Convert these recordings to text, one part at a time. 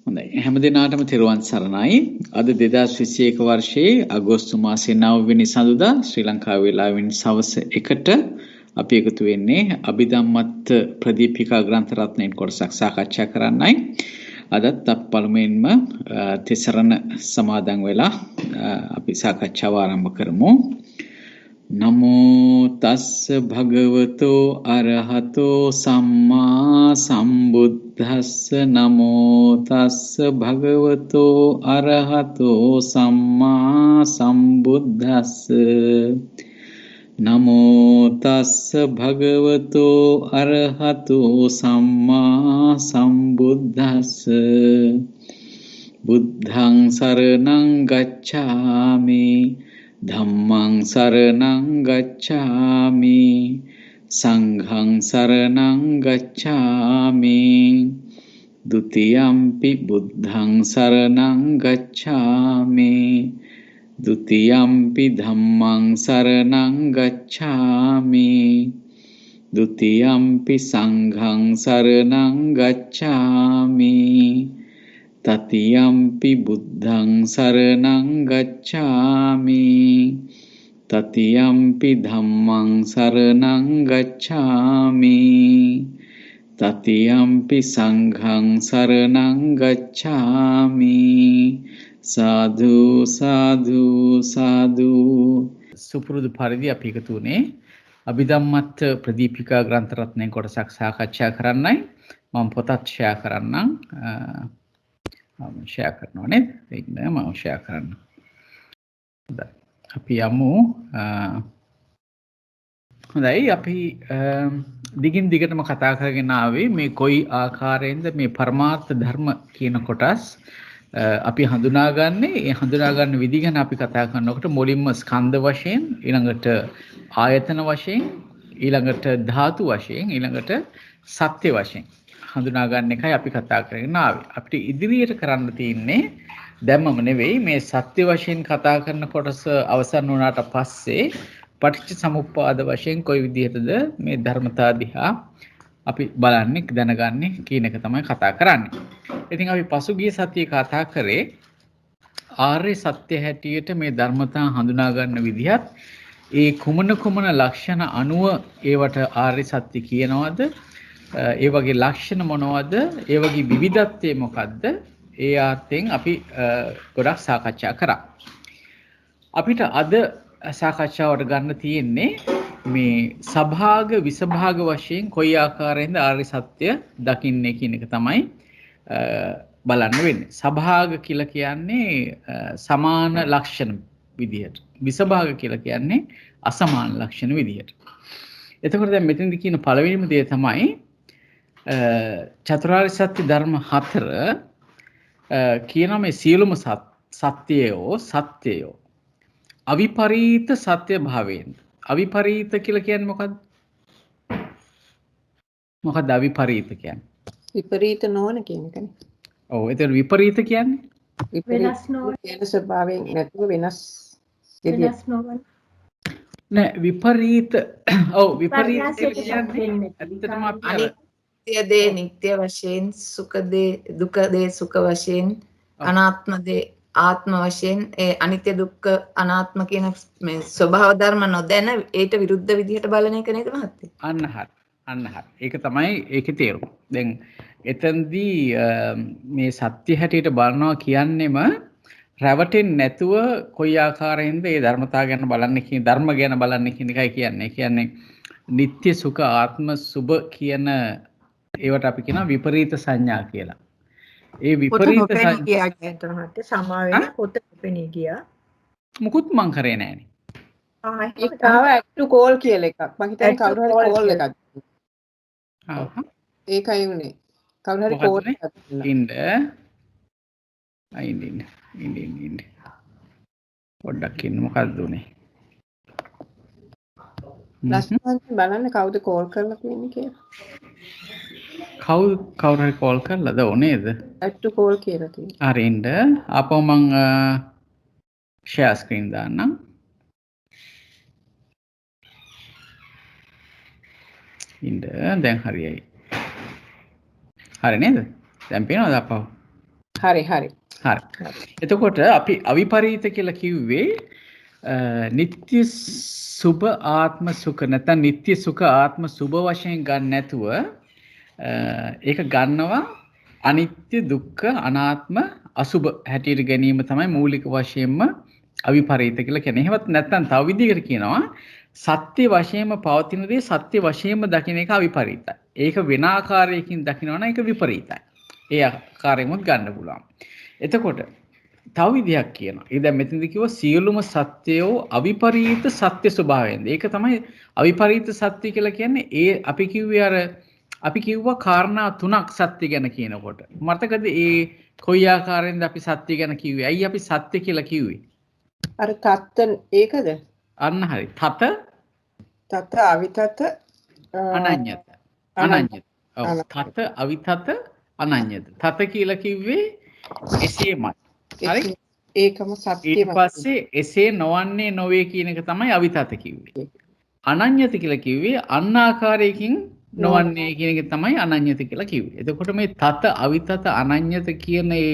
හොඳයි හැම දිනාටම තෙරුවන් සරණයි. අද 2021 වර්ෂයේ අගෝස්තු මාසයේ 9 වෙනි සඳුදා ශ්‍රී ලංකා වේලාවෙන් සවස් 1ට අපි එකතු වෙන්නේ අභිධම්මත් ප්‍රදීපිකා ග්‍රන්ථ රත්නයෙන් කොටසක් සාකච්ඡා කරන්නයි. අදත් අප පළමුවෙන්ම තිසරණ සමාදන් වෙලා අපි සාකච්ඡාව ආරම්භ කරමු. නමෝ තස්ස භගවතෝ අරහතෝ සම්මා සම්බුද්දස්ස නමෝ තස්ස භගවතෝ අරහතෝ සම්මා සම්බුද්දස්ස නමෝ තස්ස භගවතෝ අරහතෝ සම්මා සම්බුද්දස්ස බුද්ධං සරණං ගච්ඡාමි ධම්මං සරණං ගච්ඡාමි සංඝං සරණං ගච්ඡාමි ဒ ුතියම්පි බුද්ධං සරණං ගච්ඡාමි ဒ ුතියම්පි ධම්මං සරණං ගච්ඡාමි ဒ ුතියම්පි සංඝං සරණං ගච්ඡාමි තතියම්පි බුද්ධං සරණං ගච්ඡාමි තතියම්පි ධම්මං සරණං ගච්ඡාමි තතියම්පි සංඝං සරණං ගච්ඡාමි සාදු සාදු සාදු. සුපුරුදු පරිදි අපි එකතු වුණේ අභිධම්මත් ප්‍රදීපිකා ග්‍රන්ථ රත්නයෙන් කොටසක් සාකච්ඡා කරන්නයි. මම පොතත් ෂෙයා කරන්නම්. ෂෙයා කරනවා නේද? ඉන්න මම ෂෙයා කරන්න. අපි යමු. හොඳයි අපි දිගින් දිගටම කතා කරගෙන ආවේ මේ කොයි ආකාරයෙන්ද මේ පරමාර්ථ ධර්ම කියන කොටස් අපි හඳුනාගන්නේ. ඒ හඳුනා ගන්න විදිහ ගැන අපි කතා කරනකොට මුලින්ම ස්කන්ධ වශයෙන්, ඊළඟට ආයතන වශයෙන්, ඊළඟට ධාතු වශයෙන්, ඊළඟට සත්‍ය වශයෙන් හඳුනා ගන්න එකයි අපි කතා කරගෙන ආවේ. අපිට ඉදිරියට කරන්න තියෙන්නේ දැම්මම නෙවෙයි මේ සත්‍ය වශයෙන් කතා කරන කොටස අවසන් වුණාට පස්සේ පටිච්ච සමුප්පාද වශයෙන් කොයි විදිහටද මේ ධර්මතා දිහා අපි බලන්නේ දැනගන්නේ කියන එක තමයි කතා කරන්නේ. ඉතින් අපි පසුගිය සතියේ කතා කරේ ආර්ය සත්‍ය හැටියට මේ ධර්මතා හඳුනා ගන්න විදිහත් ඒ කුමන ලක්ෂණ අනුව ඒවට ආර්ය සත්‍ය කියනවද? ඒ වගේ ලක්ෂණ මොනවද? ඒ වගේ විවිධත්වය මොකද්ද? ඒ ආත්යෙන් අපි ගොඩක් සාකච්ඡා කරා. අපිට අද සාකච්ඡාවට ගන්න තියෙන්නේ මේ සභාග විසභාග වශයෙන් කොයි ආකාරයෙන්ද ආර්ය සත්‍ය දකින්නේ කියන එක තමයි බලන්න වෙන්නේ. සභාග කියලා කියන්නේ සමාන ලක්ෂණ විදිහට. විසභාග කියලා කියන්නේ අසමාන ලක්ෂණ විදිහට. එතකොට දැන් මෙතනදී කියන පළවෙනිම දේ තමයි චතුරාර්ය සත්‍ය ධර්ම 4 කියන මේ සියලුම සත්‍යයෝ අවිපරීත සත්‍ය භාවයෙන්. අවිපරීත කියලා කියන්නේ මොකද්ද? මොකද්ද අවිපරීත කියන්නේ? විපරීත නොවන කියන එකනේ. ඔව් එතන විපරීත කියන්නේ වෙනස් නොවන කියන ස්වභාවයෙන් නැතුව වෙනස් නොවන. නෑ විපරීත. ඔව් විපරීත කියන්නේ ඇත්තටම අපි අනිත්‍ය දේ නිට්ටය වශයෙන්, සුඛ දේ දුක දේ සුඛ වශයෙන්, අනාත්ම දේ ආත්ම වශයෙන්, ඒ අනිත්‍ය දුක්ඛ අනාත්ම කියන මේ ස්වභාව ධර්ම නොදැන ඒට විරුද්ධ විදිහට බලන එක නේද මහත්තයා? අන්න හරි. ඒක තමයි ඒකේ තේරුම. දැන් එතෙන්දී මේ සත්‍ය හැටියට බලනවා කියන්නේම රැවටෙන්නේ නැතුව කොයි ආකාරයෙන්ද මේ ධර්මතාව ගැන බලන්නේ කියන ධර්ම ගැන බලන්නේ කියන එකයි කියන්නේ. ඒ කියන්නේ නিত্য සුඛ ආත්ම සුභ කියන ඒවට අපි කියනවා විපරීත සංඥා කියලා. ඒ විපරීත සංඥා සමා වෙන පොත පෙනී ගියා. මුකුත් මං කරේ නෑනේ. ඒක තාම ඇක්ටු කෝල් කියලා එකක්. මං හිතන්නේ කවුරු හරි කෝල් එකක්. ඒකයි උනේ. කවුරු හරි කෝල් එකක්. ඉන්න. පොඩ්ඩක් ඉන්න මොකක්ද උනේ? ලස්සනට බලන්න කවුද කෝල් කරලා තියෙන්නේ කියලා. කවුරු හරි කෝල් කරලාද නේද? ඇක්ටු කෝල් කියලා තියෙනවා. හරි ඉන්න. ආපහු මං ෂෙයා ස්ක්‍රීන් දාන්නම්. ඉන්න දැන් හරියයි. හරි නේද? දැන් පේනවද අපව? හරි හරි. හරි. එතකොට අපි අවිපරීත කියලා කිව්වේ නිත්‍ය සුභ ආත්ම සුඛ නැත්නම් නිත්‍ය සුඛ ආත්ම සුභ වශයෙන් ගන්න නැතුව ඒක ගන්නවා අනිත්‍ය දුක්ඛ අනාත්ම අසුභ හැටියට ගැනීම තමයි මූලික වශයෙන්ම අවිපරීත කියලා කියන්නේ. එහෙමත් නැත්නම් තව විදිහකට කියනවා සත්‍ය වශයෙන්ම පවතින දේ සත්‍ය වශයෙන්ම දකින්න එක අවිපරීතයි. ඒක වෙන ආකාරයකින් දකිනවා නම් ඒක විපරීතයි. ඒ ආකාරයෙන්ම ගන්න පුළුවන්. එතකොට තව විදිහක් කියනවා. ඒ දැන් මෙතනදී කිව්වා සියලුම සත්‍යෝ අවිපරීත සත්‍ය ස්වභාවයෙන්ද. ඒක තමයි අවිපරීත සත්‍ය කියලා කියන්නේ. ඒ අපි කිව්වේ අර අපි කිව්වා කාරණා තුනක් සත්‍ය ගැන කියනකොට. මතකද ඒ කොයි ආකාරයෙන්ද අපි සත්‍ය ගැන කිව්වේ? ඇයි අපි සත්‍ය කියලා කිව්වේ? අර තත්ත ඒකද? අන්න හරි. තත අවිතත අනඤ්‍යත. අනඤ්‍යත. ඔව්. තත අවිතත අනඤ්‍යත. තත කියලා කිව්වේ එසේමයි. හරි? ඒකම සත්‍යමයි. ඊට පස්සේ එසේ නොවන්නේ නොවේ කියන එක තමයි අවිතත කිව්වේ. අනඤ්‍යත කියලා කිව්වේ අන් ආකාරයකින් නොවන්නේ කියන එක තමයි අනඤ්‍යත කියලා කිව්වේ. එතකොට මේ තත අවිතත අනඤ්‍යත කියන ඒ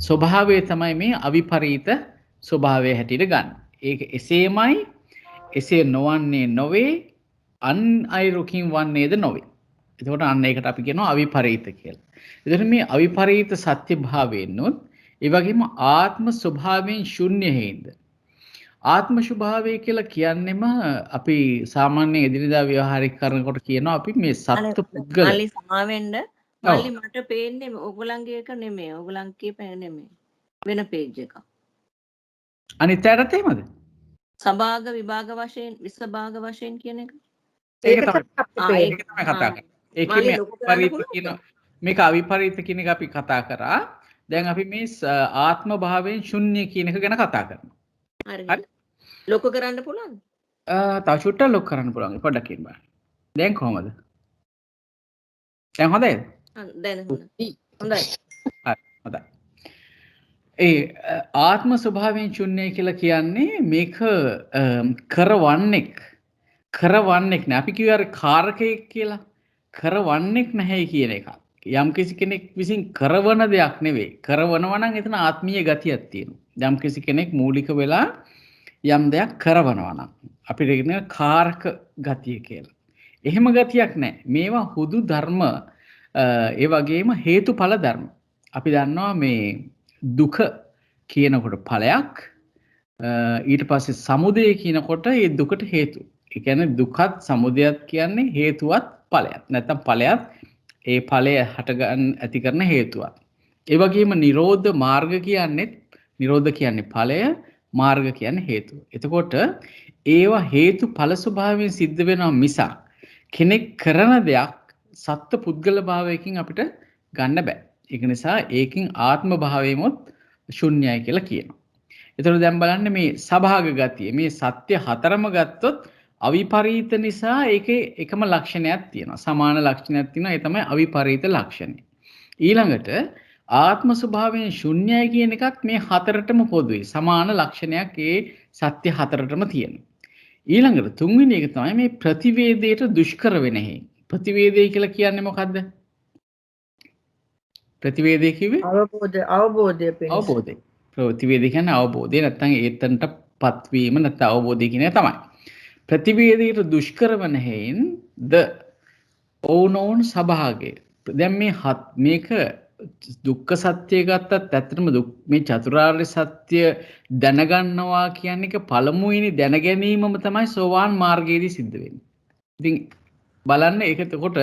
ස්වභාවය තමයි මේ අවිපරීත ස්වභාවය හැටියට ගන්න. ඒක එසේමයි එසේ නොවන්නේ නොවේ අන් අයුරකින් වන්නේද නොවේ. එතකොට අන්න ඒකට අපි කියනවා අවිපරීත කියලා. එතකොට මේ අවිපරීත සත්‍ය භාවයෙන්ොත් ඒ වගේම ආත්ම ස්වභාවයෙන් ශුන්‍ය හේඳ. ආත්ම ස්වභාවය කියලා කියන්නෙම අපි සාමාන්‍ය එදිනෙදා ව්‍යවහාරික කරනකොට කියනවා අපි මේ සත්ත්ව පුද්ගල. මල්ලි සමාවෙන්න මල්ලි මට පේන්නේ ඕගොල්ලන්ගේ එක නෙමෙයි. ඕගොල්ලන් කියපේ නෙමෙයි. වෙන පේජ් එකක්. අනිත් ඇටත් එහෙමද? සභාග විභාග වශයෙන් විස්භාග වශයෙන් කියන එක. ඒක තමයි කතා කරන්නේ. ඒකේ මේ අවිපරීත කියන මේක අවිපරීත කියන එක අපි කතා කරා. දැන් අපි මේ ආත්ම භාවයෙන් ශුන්‍ය කියන එක ගැන කතා කරනවා. හරි. ලොකු කරන්න පුළුවන්ද? තව චුට්ටක් ලොකු කරන්න පුළුවන්. පොඩ්ඩක් ඉන්න බලන්න. දැන් කොහමද? දැන් හොඳයිද? දැන් හොඳයි. හරි හොඳයි. ඒ ආත්ම ස්වභාවයෙන් ශුන්‍යයි කියලා කියන්නේ මේක කරවන්නෙක් නෑ. අපි කියුවේ අර කාරකයෙක් කියලා. කරවන්නෙක් නැහැ කියන එක. යම් කිසි කෙනෙක් විසින් කරවන දෙයක් නෙවෙයි. කරවනවා නම් එතන ආත්මීය ගතියක් තියෙනවා. යම් කිසි කෙනෙක් මූලික වෙලා යම් දෙයක් කරවනවා නම් අපිට කියන කාරක ගතිය කියලා. එහෙම ගතියක් නැහැ. මේවා හුදු ධර්ම ඒ වගේම හේතුඵල ධර්ම. අපි දන්නවා මේ දුක කියනකොට ඵලයක් ඊට පස්සේ සමුදය කියනකොට ඒ දුකට හේතු. ඒ කියන්නේ දුකත් සමුදයත් කියන්නේ හේතුවත් ඵලයක්. නැත්නම් ඵලයක් ඒ ඵලය හටගන්න ඇති කරන හේතුවක්. ඒ වගේම නිරෝධ මාර්ග කියන්නේ නිරෝධ කියන්නේ ඵලය, මාර්ග කියන්නේ හේතුව. එතකොට ඒවා හේතු ඵල ස්වභාවයෙන් සිද්ධ වෙනවා මිසක් කෙනෙක් කරන දෙයක් සත්ත්ව පුද්ගල භාවයකින් අපිට ගන්න බෑ. ඒක නිසා ඒකින් ආත්ම භාවයෙමුත් ශුන්‍යයි කියලා කියනවා. එතකොට දැන් බලන්න මේ සභාග ගතිය මේ සත්‍ය හතරම ගත්තොත් අවිපරීත නිසා ඒකේ එකම ලක්ෂණයක් තියෙනවා. සමාන ලක්ෂණයක් තියෙනවා. ඒ තමයි අවිපරීත ලක්ෂණය. ඊළඟට ආත්ම ස්වභාවයෙන් ශුන්‍යයි කියන එකත් මේ හතරටම පොදුයි. සමාන ලක්ෂණයක් ඒ සත්‍ය හතරටම තියෙනවා. ඊළඟට තුන්වෙනි එක තමයි මේ ප්‍රතිවේදයට දුෂ්කර වෙන හේ. ප්‍රතිවේදය කියලා කියන්නේ මොකද්ද? ප්‍රතිවේදය කිව්වේ අවබෝධය ප්‍රතිවේදය කියන්නේ අවබෝධය නැත්නම් ඒතනටපත් වීම නැත්නම් අවබෝධය කියන එක තමයි. ප්‍රතිවේදයට දුෂ්කර වන හේයින් ද ඕනෝන් සභාගය. දැන් මේක දුක්ඛ සත්‍ය ගත්තත් ඇත්තටම මේ චතුරාර්ය සත්‍ය දැනගන්නවා කියන්නේ එක පළමුවෙනි දැන ගැනීමම තමයි සෝවාන් මාර්ගයේදී සිද්ධ වෙන්නේ. ඉතින් බලන්න ඒක එතකොට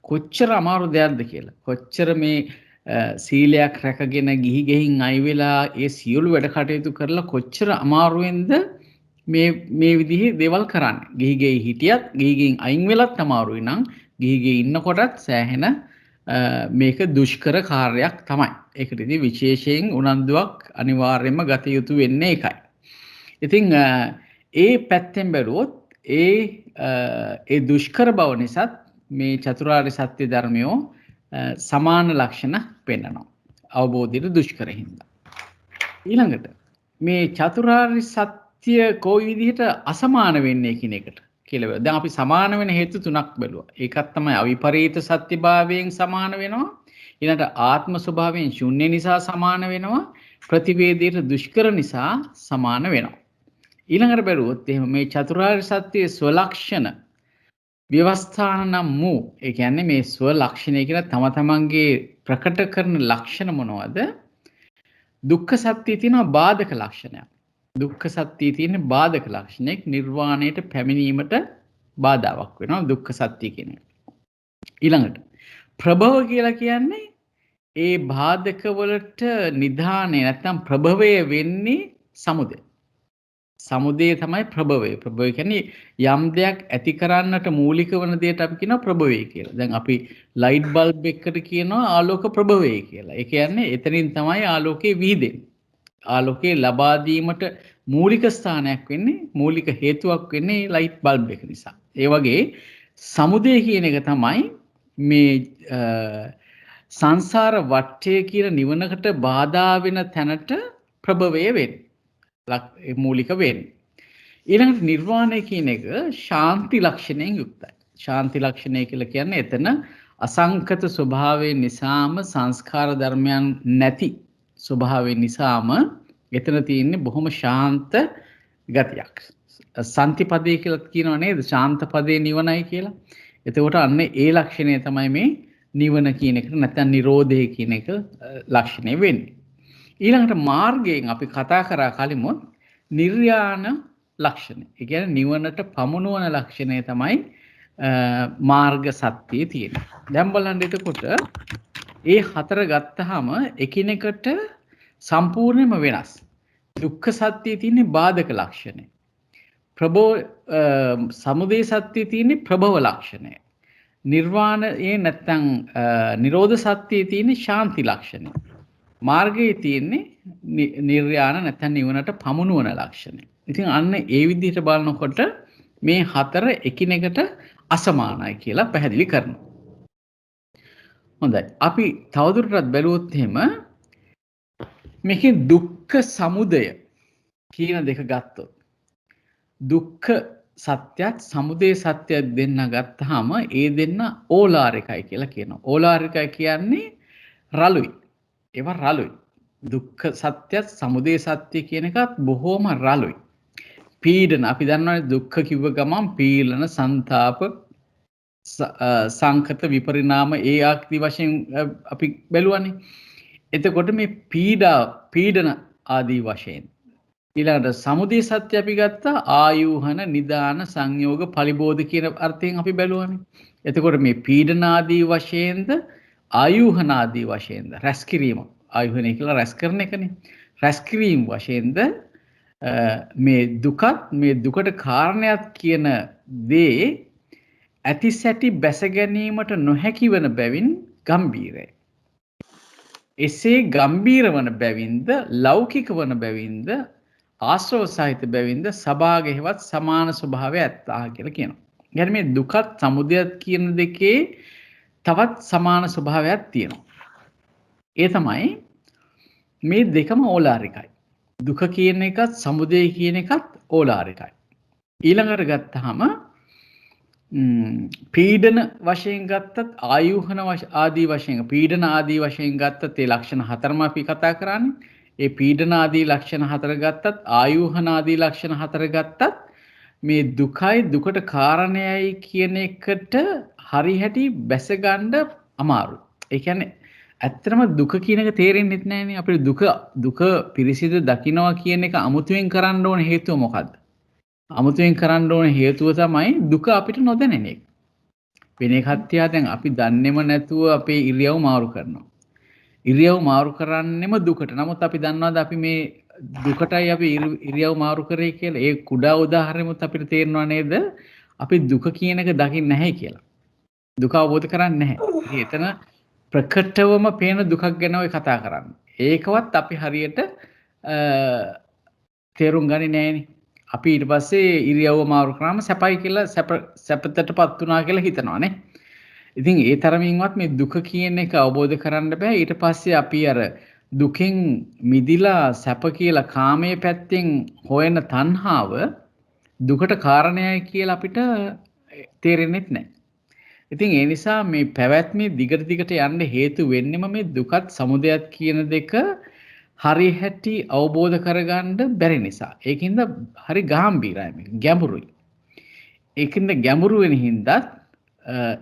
කොච්චර අමාරු දෙයක්ද කියලා. කොච්චර මේ සීලයක් රැකගෙන ගිහි ගෙහින් අය වෙලා ඒ සියලු වැඩ කටයුතු කරලා කොච්චර අමාරුවෙන්ද මේ විදිහේ දේවල් කරන්නේ. ගිහි ගෙයි හිටියත් ගිහි ගෙයින් අයින් වෙලත් අමාරුයි නම් ගිහි ගෙයි ඉන්නකොටත් සෑහෙන මේක දුෂ්කර කාර්යයක් තමයි. ඒකට ඉතින් විශේෂයෙන් උනන්දුවක් අනිවාර්යයෙන්ම ගත යුතු වෙන්නේ ඒකයි. ඉතින් ඒ පැත්තෙන් බැලුවොත් ඒ දුෂ්කර බව නිසා මේ චතුරාර්ය සත්‍ය ධර්මයෝ සමාන ලක්ෂණ පෙන්වනවා. අවබෝධයට දුෂ්කර හින්දා. ඊළඟට මේ චතුරාර්ය සත්‍ය කොයි විදිහට අසමාන වෙන්නේ කියන එකට කියලා. දැන් අපි සමාන වෙන හේතු තුනක් බැලුවා. ඒකක් තමයි අවිපරීත සත්‍යභාවයෙන් සමාන වෙනවා. ඊළඟට ආත්ම ස්වභාවයෙන් ශුන්‍ය නිසා සමාන වෙනවා. ප්‍රතිවේදයට දුෂ්කර නිසා සමාන වෙනවා. ඊළඟට බැලුවොත් එහෙම මේ චතුරාර්ය සත්‍යයේ ස්වලක්ෂණ ව්‍යවස්ථාන නම් වූ ඒ කියන්නේ මේ ස්වලක්ෂණය කියන තම තමන්ගේ ප්‍රකට කරන ලක්ෂණ මොනවද? දුක්ඛ සත්‍යයේ තියෙන බාධක ලක්ෂණයක්. දුක්ඛ සත්‍යයේ තියෙන බාධක ලක්ෂණයක් නිර්වාණයට පැමිණීමට බාධාවක් වෙනවා දුක්ඛ සත්‍ය කියන එක. ඊළඟට ප්‍රභව කියලා කියන්නේ ඒ බාධක වලට නිධානය නැත්නම් ප්‍රභවය වෙන්නේ සමුදය. සමුදය තමයි ප්‍රභවය. ප්‍රභවය කියන්නේ යම් දෙයක් ඇති කරන්නට මූලික වන දෙයට අපි කියනවා ප්‍රභවය කියලා. දැන් අපි ලයිට් බල්බ් එකකට කියනවා ආලෝක ප්‍රභවය කියලා. ඒ කියන්නේ එතනින් තමයි ආලෝකය විහිදෙන්නේ. ආලෝකය ලබා දීමට මූලික ස්ථානයක් වෙන්නේ මූලික හේතුවක් වෙන්නේ ලයිට් බල්බ් එක නිසා. ඒ වගේ සමුදය කියන එක තමයි මේ සංසාර වටය කියන නිවනකට බාධා වෙන තැනට ප්‍රභවය වෙන්නේ. මූලික වෙන්නේ. ඊළඟට නිර්වාණය කියන එක ශාන්ති ලක්ෂණයෙන් යුක්තයි. ශාන්ති ලක්ෂණය කියලා කියන්නේ එතන අසංකත ස්වභාවය නිසාම සංස්කාර ධර්මයන් නැති ස්වභාවය නිසාම එතන තියෙන්නේ බොහොම ශාන්ත ගතියක්. සන්තිපදේ කියලා කියනවා නේද? ශාන්ත පදේ නිවනයි කියලා. එතකොට අන්න ඒ ලක්ෂණය තමයි මේ නිවන කියන එකට නැත්නම් නිරෝධය කියන එක ලක්ෂණය වෙන්නේ. ඊළඟට මාර්ගයෙන් අපි කතා කරා කලිමුත් නිර්යාණ ලක්ෂණය. ඒ කියන්නේ නිවනට පමුණුවන ලක්ෂණය තමයි මාර්ග සත්‍යයේ තියෙන්නේ. දැන් බලන්න එතකොට ඒ හතර ගත්තාම එකිනෙකට සම්පූර්ණයෙන්ම වෙනස්. දුක්ඛ සත්‍යයේ තියෙන බාධක ලක්ෂණය. සමුදය සත්‍යයේ තියෙන ප්‍රභව ලක්ෂණය. නිර්වාණයේ නැත්නම් නිරෝධ සත්‍යයේ තියෙන ශාන්ති ලක්ෂණය. මාර්ගයේ තියෙන්නේ නිර්යාණ නැත්නම් නිවනට පමුණුවන ලක්ෂණය. ඉතින් අන්න ඒ විදිහට බලනකොට මේ හතර එකිනෙකට අසමානයි කියලා පැහැදිලි කරනවා. හොඳයි. අපි තවදුරටත් බැලුවොත් එහෙම මේකේ දුක්ඛ සමුදය කියන දෙක ගත්තොත් දුක්ඛ සත්‍යත් සමුදය සත්‍යත් දෙන්න ගත්තාම ඒ දෙන්න ඕලාරිකයි කියලා කියනවා. ඕලාරිකයි කියන්නේ රළුයි. ඒවා රළුයි. දුක්ඛ සත්‍යත් සමුදය සත්‍ය කියන එකත් බොහෝම රළුයි. පීඩන අපි දන්නවනේ දුක්ඛ කිව්ව ගමන් පීඩන සංතාප සංකත විපරිණාම ඒ ආක්ති වශයෙන් අපි බැලුවානේ. එතකොට මේ පීඩන ආදී වශයෙන් ඊළඟට සමුදය සත්‍ය අපි ගත්තා ආයෝහන නිදාන සංයෝග පරිබෝධ කියන අර්ථයෙන් අපි බැලුවානේ. එතකොට මේ පීඩන ආදී වශයෙන්ද ආයෝහන ආදී වශයෙන්ද රැස් කිරීම ආයෝහනය කියලා රැස් කරන එකනේ. රැස් කිරීම වශයෙන්ද මේ දුකත් මේ දුකට කාරණයක් කියන දේ ඇති සැටි බැස ගැනීමට නොහැකි වන බැවින් ගම්බීරයි. එසේ ගම්බීර වන බැවින්ද ලෞකික වන බැවින්ද ආශ්‍රව සහිත බැවින්ද සභාගෙහිවත් සමාන ස්වභාවය ඇත්තා කියලා කියනවා. يعني මේ දුකත් සමුදයත් කියන දෙකේ තවත් සමාන ස්වභාවයක් තියෙනවා. ඒ තමයි මේ දෙකම ඕලාරිකයි. දුක කියන එකත් සමුදය කියන එකත් ඕලාරිකයි. ඊළඟට ගත්තාම පීඩන වශයෙන් ගත්තත් ආයෝහන ආදී වශයෙන් පීඩන ආදී වශයෙන් ගත්තත් ඒ ලක්ෂණ හතරම අපි කතා කරන්නේ. ඒ පීඩන ආදී ලක්ෂණ හතර ගත්තත් ආයෝහන ආදී ලක්ෂණ හතර ගත්තත් මේ දුකයි දුකට කාරණයයි කියන එකට හරි හැටි බැස ගන්න අමාරුයි. ඒ කියන්නේ ඇත්තටම දුක කියන එක තේරෙන්නේ නැහැනේ. අපිට දුක පිරිසිදු දකින්නවා කියන එක අමුතුවෙන් කරන්න ඕන හේතුව මොකද්ද? අමුතුවෙන් කරන්න ඕන හේතුව තමයි දුක අපිට නොදැනෙන එක. වෙන එකක් තියා දැන් අපි දන්නේම නැතුව අපේ ඉරියව් මාරු කරනවා. ඉරියව් මාරු කරන්නෙම දුකට. නමුත් අපි දන්නවද අපි මේ දුකටයි අපි ඉරියව් මාරු කරේ කියලා? ඒ කුඩා උදාහරණෙමුත් අපිට තේරෙනව නේද? අපි දුක කියන එක දකින්නේ නැහැ කියලා. දුක අවබෝධ කරන්නේ නැහැ. එතන ප්‍රකටවම පේන දුකක් ගැන ඔය කතා කරන්නේ. ඒකවත් අපි හරියට තේරුම් ගන්නේ නැහැනේ. අපි ඊට පස්සේ ඉරියව්ව මාරු කරාම සැපයි කියලා සැපතටපත් වුණා කියලා හිතනවානේ. ඉතින් ඒ තරමින්වත් මේ දුක කියන එක අවබෝධ කරන්න බෑ. ඊට පස්සේ අපි අර දුකෙන් මිදිලා සැප කියලා කාමයේ පැත්තෙන් හොයන තණ්හාව දුකට කාරණයයි කියලා අපිට තේරෙන්නේ නැහැ. ඉතින් ඒ නිසා මේ පැවැත්මේ දිගට දිගට යන්න හේතු වෙන්නෙම මේ දුකත් සමුදයත් කියන දෙක හරි හැටි අවබෝධ කරගන්න බැරි නිසා. ඒකින්ද හරි ගැඹීරයි මේක. ගැඹුරුයි. ඒකින්ද ගැඹුරු වෙන හින්දා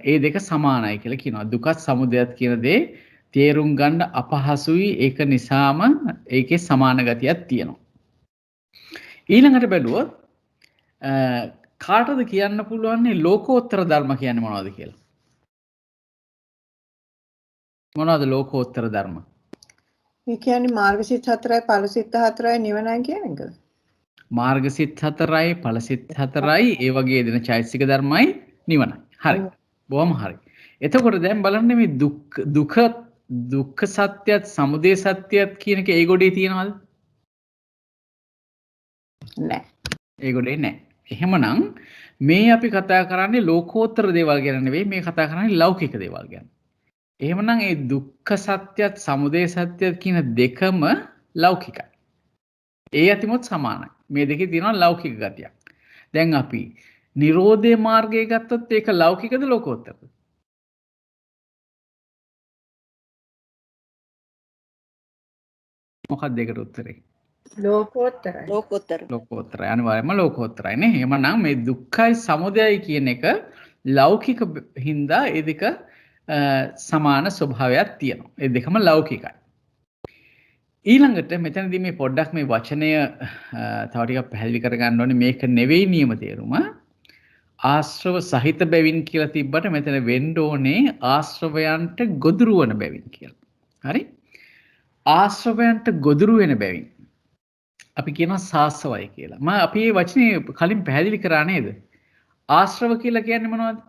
ඒ දෙක සමානයි කියලා කියනවා. දුකත් සමුදයත් කියන දේ තේරුම් ගන්න අපහසුයි. ඒක නිසාම ඒකේ සමාන ගතියක් තියෙනවා. ඊළඟට බැලුවොත් කාටද කියන්න පුළුවන් ලෝකෝත්තර ධර්ම කියන්නේ මොනවද කියලා? මොනවද ලෝකෝත්තර ධර්ම? ඒ කියන්නේ මාර්ගසිත 4යි ඵලසිත 4යි නිවනයි කියන එකද? මාර්ගසිත 4යි ඵලසිත 4යි ඒ වගේ දෙන චෛතසික ධර්මයි නිවනයි. හරි. බොහොම හරි. එතකොට දැන් බලන්න මේ දුක්ඛ සත්‍යයත් සමුදය සත්‍යයත් කියන එක ඒ ගොඩේ තියෙනවද? නැහැ. ඒ ගොඩේ නැහැ. එහෙමනම් මේ අපි කතා කරන්නේ ලෝකෝත්තර දේවල් ගැන නෙවෙයි මේ කතා කරන්නේ ලෞකික දේවල් ගැන. එහෙමනම් ඒ දුක්ඛ සත්‍යයත් සමුදය සත්‍යයත් කියන දෙකම ලෞකිකයි. ඒ අතිමුත් සමානයි. මේ දෙකේ තියෙනවා ලෞකික ගතියක්. දැන් අපි නිරෝධේ මාර්ගය ගත්තොත් ඒක ලෞකිකද ලෝකෝත්තරද? මොකක්ද ඒකට උත්තරේ? ලෝකෝත්තරයි. ලෝකෝත්තරයි. අනිවාර්යයෙන්ම ලෝකෝත්තරයි නේ. එහෙමනම් මේ දුක්ඛයි සමුදයයි කියන එක ලෞකික හින්දා ඒ දෙක සමාන ස්වභාවයක් තියෙනවා. ඒ දෙකම ලෞකිකයි. ඊළඟට මෙතනදී මේ පොඩ්ඩක් මේ වචනය තව ටිකක් පැහැදිලි කරගන්න ඕනේ. මේක නෙවෙයි නියම තේරුම. ආශ්‍රව සහිත බැවින් කියලා තිබ්බට මෙතන වෙන්න ඕනේ ආශ්‍රවයන්ට ගොදුරු වන බැවින් කියලා. හරි? ආශ්‍රවයන්ට ගොදුරු වෙන බැවින් අපි කියනවා සාස්වය කියලා. අපි මේ වචනේ කලින් පැහැදිලි කරා නේද? ආශ්‍රව කියලා කියන්නේ මොනවද?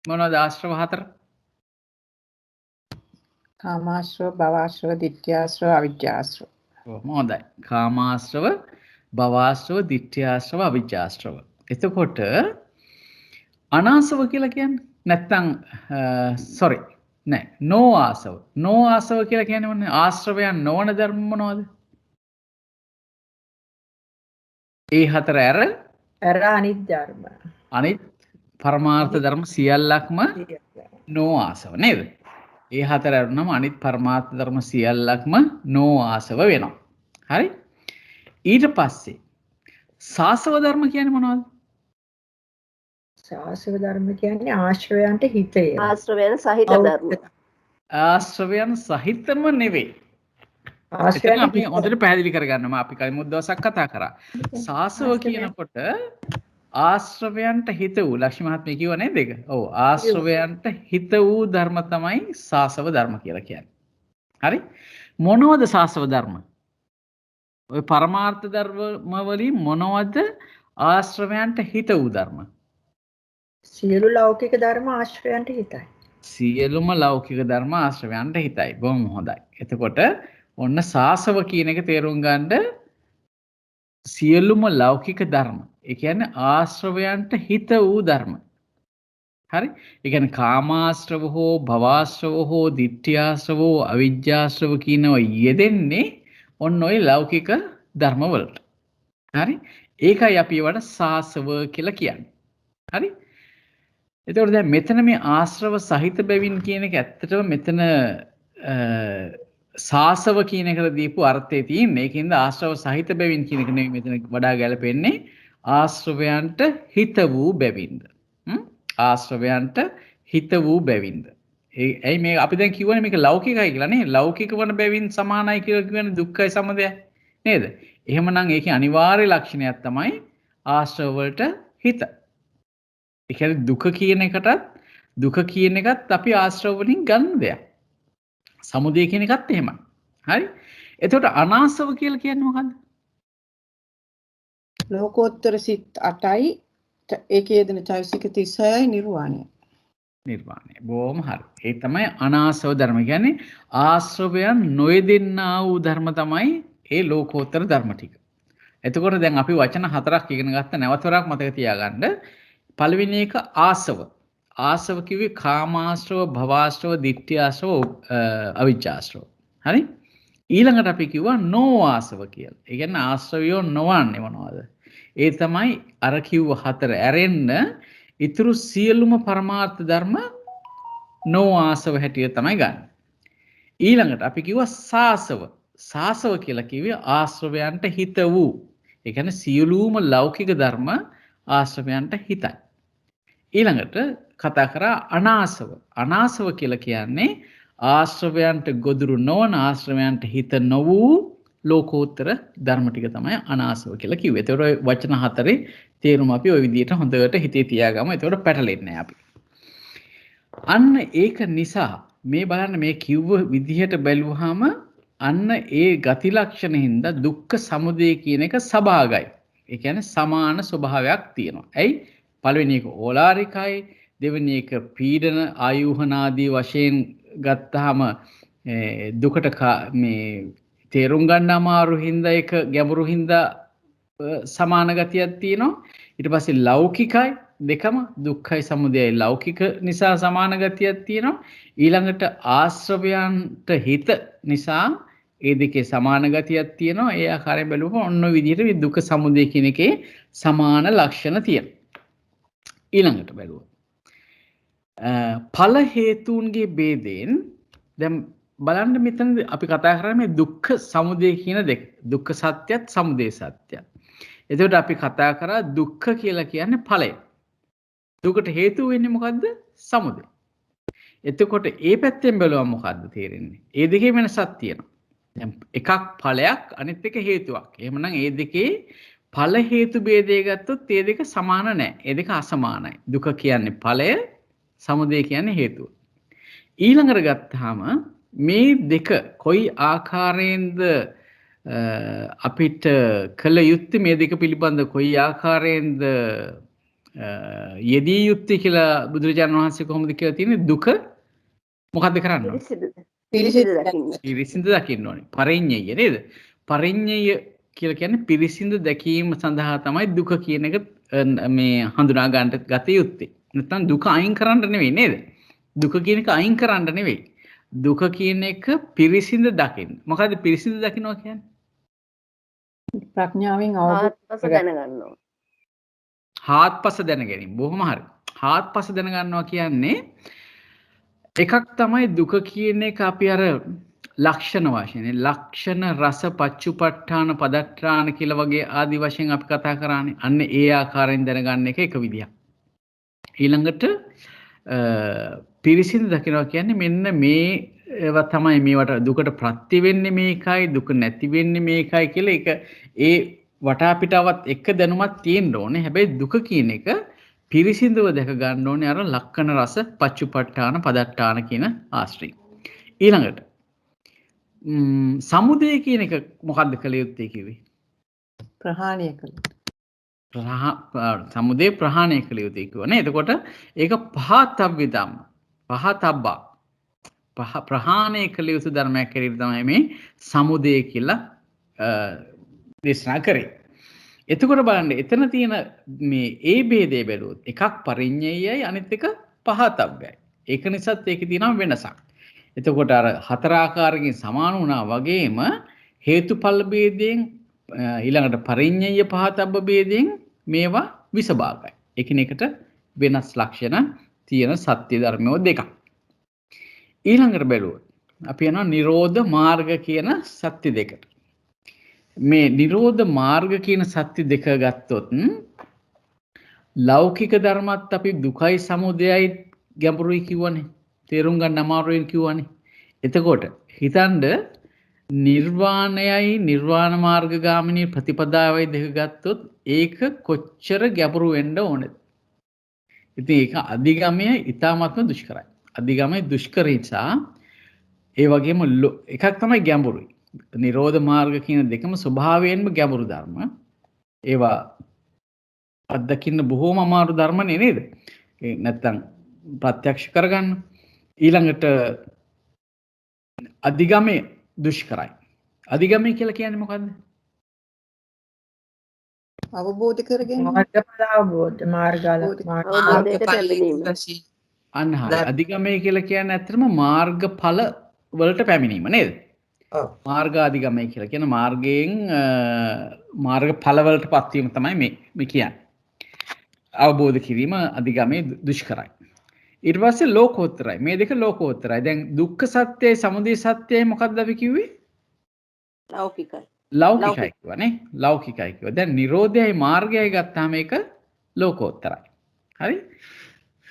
මොනවද ආශ්‍රව හතර? කාමාශ්‍රව, භවආශ්‍රව, ditthyaශ්‍රව, අවිජ්ජාශ්‍රව. හොඳයි. කාමාශ්‍රව, භවආශ්‍රව, ditthyaශ්‍රව, අවිජ්ජාශ්‍රව. එතකොට අනාසව කියලා කියන්නේ නැත්තම් sorry නෑ නෝ ආසව. නෝ ආසව කියලා කියන්නේ මොන්නේ? ආශ්‍රවයන් නොවන ධර්ම මොනවද? ඒ හතර ඇර අනිත් ධර්ම. අනිත් පරමාර්ථ ධර්ම සියල්ලක්ම නෝ ආසව නේද? ඒ හතර අරුණම අනිත් පරමාර්ථ ධර්ම සියල්ලක්ම නෝ ආසව වෙනවා. හරි? ඊට පස්සේ සාසව ධර්ම කියන්නේ මොනවද? සාසව ධර්ම කියන්නේ ආශ්‍රවයන්ට හිතය. ආශ්‍රවයන් සහිත ධර්ම. ආශ්‍රවයන් සහිතම නෙවෙයි. ආශ්‍රවයන් අපි හොඳට පැහැදිලි කරගන්නවා. අපි කලිමුත් දවසක් කතා කරා. සාසව කියනකොට ආශ්‍රවයන්ට හිත වූ ලක්ෂ්මී මහත්මිය කිව්ව නේද ඒක? ඔව් ආශ්‍රවයන්ට හිත වූ ධර්ම තමයි සාසව ධර්ම කියලා කියන්නේ. හරි? මොනවද සාසව ධර්ම? ඔය පරමාර්ථ ධර්ම වලින් මොනවද ආශ්‍රවයන්ට හිත වූ ධර්ම? සියලු ලෞකික ධර්ම ආශ්‍රයයන්ට හිතයි. සියලුම ලෞකික ධර්ම ආශ්‍රවයන්ට හිතයි. බොහොම හොඳයි. එතකොට ඔන්න සාසව කියන එක තේරුම් ගන්න සියලුම ලෞකික ධර්ම. ඒ කියන්නේ ආශ්‍රවයන්ට හිත වූ ධර්ම. හරි? ඒ කියන්නේ කාමාශ්‍රව හෝ භවආශ්‍රව හෝ ditthyaශ්‍රව හෝ අවිජ්ජාශ්‍රව කියනවා යෙදෙන්නේ ඔන්න ඔය ලෞකික ධර්ම වලට. හරි? ඒකයි අපි ඒවට සාසව කියලා කියන්නේ. හරි? එතකොට දැන් මෙතන මේ ආශ්‍රව සහිත බැවින් කියන එක ඇත්තටම මෙතන සාසව කියන එකට දීපු අර්ථය තියෙන්නේ. ඒකින්ද ආශ්‍රව සහිත බැවින් කියන එක නෙවෙයි මෙතන වඩා ගැලපෙන්නේ ආශ්‍රවයන්ට හිත වූ බැවින්ද. ආශ්‍රවයන්ට හිත වූ බැවින්ද. ඇයි මේ අපි දැන් කියවනේ මේක ලෞකිකයි කියලා නේ. ලෞකික වන බැවින් සමානයි කියලා කියන්නේ දුක්ඛයි සමුදයයි නේද? එහෙමනම් ඒකේ අනිවාර්ය ලක්ෂණයක් තමයි ආශ්‍රව වලට හිත. ඒ කියන්නේ දුක කියන එකත් අපි ආශ්‍රව වලින් ගන්න දෙයක්. සමුදය කියන එකත් එහෙමයි. හරි? එතකොට අනාසව කියලා කියන්නේ මොකද්ද? ලෝකෝත්තර සිත් 8යි ඒකේ යෙදෙන චෛතසික 36යි නිර්වාණය. නිර්වාණය. බොහොම හරි. ඒ තමයි අනාසව ධර්ම කියන්නේ ආශ්‍රවයන් නොයෙදෙන්නා වූ ධර්ම තමයි ඒ ලෝකෝත්තර ධර්ම ටික. එතකොට දැන් අපි වචන හතරක් ඉගෙන ගත්ත නැවතරක් මතක තියාගන්න. පළවෙනි එක ආසව. ආසව කිව්වේ කාමාශ්‍රව, භවආශ්‍රව, ditthyaශ්‍රව, අවිජ්ජාශ්‍රව. හරි? ඊළඟට අපි කිව්වා නෝ ආසව කියලා. ඒ කියන්නේ ආශ්‍රවයෝ නොවන්නේ මොනවද? ඒ තමයි අර කිව්ව හතර ඇරෙන්න ඉතුරු සියලුම පරමාර්ථ ධර්ම නොආසව හැටියට තමයි ගන්න. ඊළඟට අපි කිව්වා සාසව. සාසව කියලා කිව්වේ ආශ්‍රවයන්ට හිත වූ. ඒ කියන්නේ සියලුම ලෞකික ධර්ම ආශ්‍රවයන්ට හිතයි. ඊළඟට කතා කරා අනාසව. අනාසව කියලා කියන්නේ ආශ්‍රවයන්ට ගොදුරු නොවන ආශ්‍රවයන්ට හිත නොවූ ලෝකෝත්තර ධර්ම ටික තමයි අනාසව කියලා කිව්වේ. ඒතකොට වචන හතරේ තේරුම අපි ওই විදිහට හොඳට හිතේ තියාගමු. ඒතකොට පැටලෙන්නේ නැහැ අපි. අන්න ඒක නිසා මේ බලන්න මේ කිව්ව විදිහට බැලුවාම අන්න ඒ ගති ලක්ෂණ හින්දා දුක්ඛ සමුදය කියන එක සභාගයි. ඒ කියන්නේ සමාන ස්වභාවයක් තියෙනවා. ඇයි? පළවෙනි එක ඕලාරිකයි, දෙවෙනි එක පීඩන ආයුහනාදී වශයෙන් ගත්තාම දුකට මේ තේරුම් ගන්න අමාරු හින්දා ඒක ගැඹුරු හින්දා සමාන ගතියක් තියෙනවා. ඊට පස්සේ ලෞකිකයි දෙකම දුක්ඛයි සමුදයයි ලෞකික නිසා සමාන ගතියක් තියෙනවා. ඊළඟට ආශ්‍රවයන්ට හිත නිසා ඒ දෙකේ සමාන ගතියක් තියෙනවා. ඒ ආකාරයෙන් බැලුවම ඔන්න ඔය විදිහට මේ දුක්ඛ සමුදය කියන එකේ සමාන ලක්ෂණ තියෙනවා. ඊළඟට බැලුවොත් ඵල හේතුන්ගේ ભેදයෙන් දැන් බලන්න මෙතන අපි කතා කරන්නේ දුක්ඛ සමුදය කියන දෙක. දුක්ඛ සත්‍යත් සමුදය සත්‍යත්. එතකොට අපි කතා කරා දුක්ඛ කියලා කියන්නේ ඵලය. දුකට හේතු වෙන්නේ මොකද්ද? සමුදය. එතකොට ඒ පැත්තෙන් බැලුවම මොකද්ද තේරෙන්නේ? ඒ දෙකේ වෙනසක් තියෙනවා. දැන් එකක් ඵලයක් අනිත් එක හේතුවක්. එහෙමනම් ඒ දෙකේ ඵල හේතු ભેදය ගත්තොත් ඒ දෙක සමාන නැහැ. ඒ දෙක අසමානයි. දුක කියන්නේ ඵලය, සමුදය කියන්නේ හේතුව. ඊළඟට ගත්තාම මේ දෙක කොයි ආකාරයෙන්ද අපිට කළ යුත්තේ මේ දෙක පිළිබඳ කොයි ආකාරයෙන්ද යෙදී යුත්තේ කියලා බුදුරජාණන් වහන්සේ කොහොමද කියලා තියෙන්නේ? දුක මොකද්ද කරන්න ඕනේ? පිරිසිදු දකින්න ඕනේ. පරිඤ්ඤය නේද? පරිඤ්ඤය කියලා කියන්නේ පිරිසිදු දැකීම සඳහා තමයි දුක කියන එක මේ හඳුනා ගන්නට ගත යුත්තේ. නැත්නම් දුක අයින් කරන්න නෙවෙයි නේද? දුක කියන එක අයින් කරන්න නෙවෙයි. දුක කියන එක පිරිසිදු දකින්න. මොකද්ද පිරිසිදු දකින්නවා කියන්නේ? ප්‍රඥාවෙන් අවබෝධ දැනගන්නවා. හාත්පස දැන ගැනීම. බොහොම හරි. හාත්පස දැන ගන්නවා කියන්නේ එකක් තමයි දුක කියන එක අපි අර ලක්ෂණ වශයෙන් ලක්ෂණ රස පච්චුපට්ඨාන පදත්‍රාණ කියලා වගේ ආදි වශයෙන් අපි කතා කරානේ. අන්න ඒ ආකාරයෙන් දැනගන්න එක විදියක්. ඊළඟට පිරිසිදු දකිනවා කියන්නේ මෙන්න මේවා තමයි මේවට දුකට ප්‍රත්‍ය වෙන්නේ මේකයි දුක නැති වෙන්නේ මේකයි කියලා ඒක ඒ වටාපිටාවත් එක දැනුමක් තියෙන්න ඕනේ. හැබැයි දුක කියන එක පිරිසිදුව දැක ගන්න ඕනේ අර ලක්ෂණ රස පච්චුපට්ඨාන පදත්‍රාණ කියන ආශ්‍රය. ඊළඟට සමුදය කියන එක මොකද්ද කළ යුත්තේ කිව්වේ? ප්‍රහාණය කළ. සමුදය ප්‍රහාණය කළ යුතුයි කියවනේ. එතකොට ඒක පහතබ්බ ධම්ම. පහතබ්බා. ප්‍රහාණය කළ යුතු ධර්මයක් හැටියට තමයි මේ සමුදය කියලා දේශනා කරේ. එතකොට බලන්න එතන තියෙන මේ ඒ ભેදේ බැලුවොත් එකක් පරිඤ්ඤයයි අනිත් එක පහතබ්බයි. ඒක නිසාත් ඒකේ තියෙනවා වෙනසක්. එතකොට අර හතර ආකාරකින් සමාන වුණා වගේම හේතුඵල ભેදයෙන් ඊළඟට පරිඤ්ඤය පහතබ්බ ભેදයෙන් මේවා විසභාගයි. එකිනෙකට වෙනස් ලක්ෂණ තියෙන සත්‍ය ධර්මෝ දෙකක්. ඊළඟට බැලුවොත් අපි යනවා නිරෝධ මාර්ග කියන සත්‍ය දෙකට. මේ නිරෝධ මාර්ග කියන සත්‍ය දෙක ගත්තොත් ලෞකික ධර්මත් අපි දුකයි සමුදයයි ගැඹුරුයි කිව්වනේ. තේරුම් ගන්න අමාරුයි කිව්වනේ. එතකොට හිතන්න නිර්වාණයයි නිර්වාණ මාර්ග ගාමිනී ප්‍රතිපදාවයි දෙක ගත්තොත් ඒක කොච්චර ගැඹුරු වෙන්න ඕනද? ඉතින් ඒක අධිගමය ඊටාත්ම දුෂ්කරයි. අධිගමය දුෂ්කර නිසා ඒ වගේම එකක් තමයි ගැඹුරුයි. නිරෝධ මාර්ග කියන දෙකම ස්වභාවයෙන්ම ගැඹුරු ධර්ම. ඒවා අත්දකින්න බොහෝම අමාරු ධර්ම නේද? ඒ නැත්තම් ප්‍රත්‍යක්ෂ කරගන්න. ඊළඟට අධිගමය දුෂ්කරයි. අධිගමය කියලා කියන්නේ මොකද්ද? අවබෝධ කරගෙන මාර්ගඵල අවබෝධ අන්න හරි. අධිගමය කියලා කියන්නේ ඇත්තටම මාර්ගඵල වලට පැමිණීම නේද? ඔව්. මාර්ගාධිගමය කියලා කියන මාර්ගයෙන් මාර්ගඵල වලට පත්වීම තමයි මේ කියන්නේ. අවබෝධ කිරීම අධිගමයේ දුෂ්කරයි. ඊට පස්සේ ලෝකෝත්තරයි. මේ දෙක ලෝකෝත්තරයි. දැන් දුක්ඛ සත්‍යයි සමුදය සත්‍යයි මොකක්ද අපි කිව්වේ? ලෞකිකයි. ලෞකිකයි කියවනේ. ලෞකිකයි කියව. දැන් නිරෝධයයි මාර්ගයයි ගත්තාම ඒක ලෝකෝත්තරයි. හරි?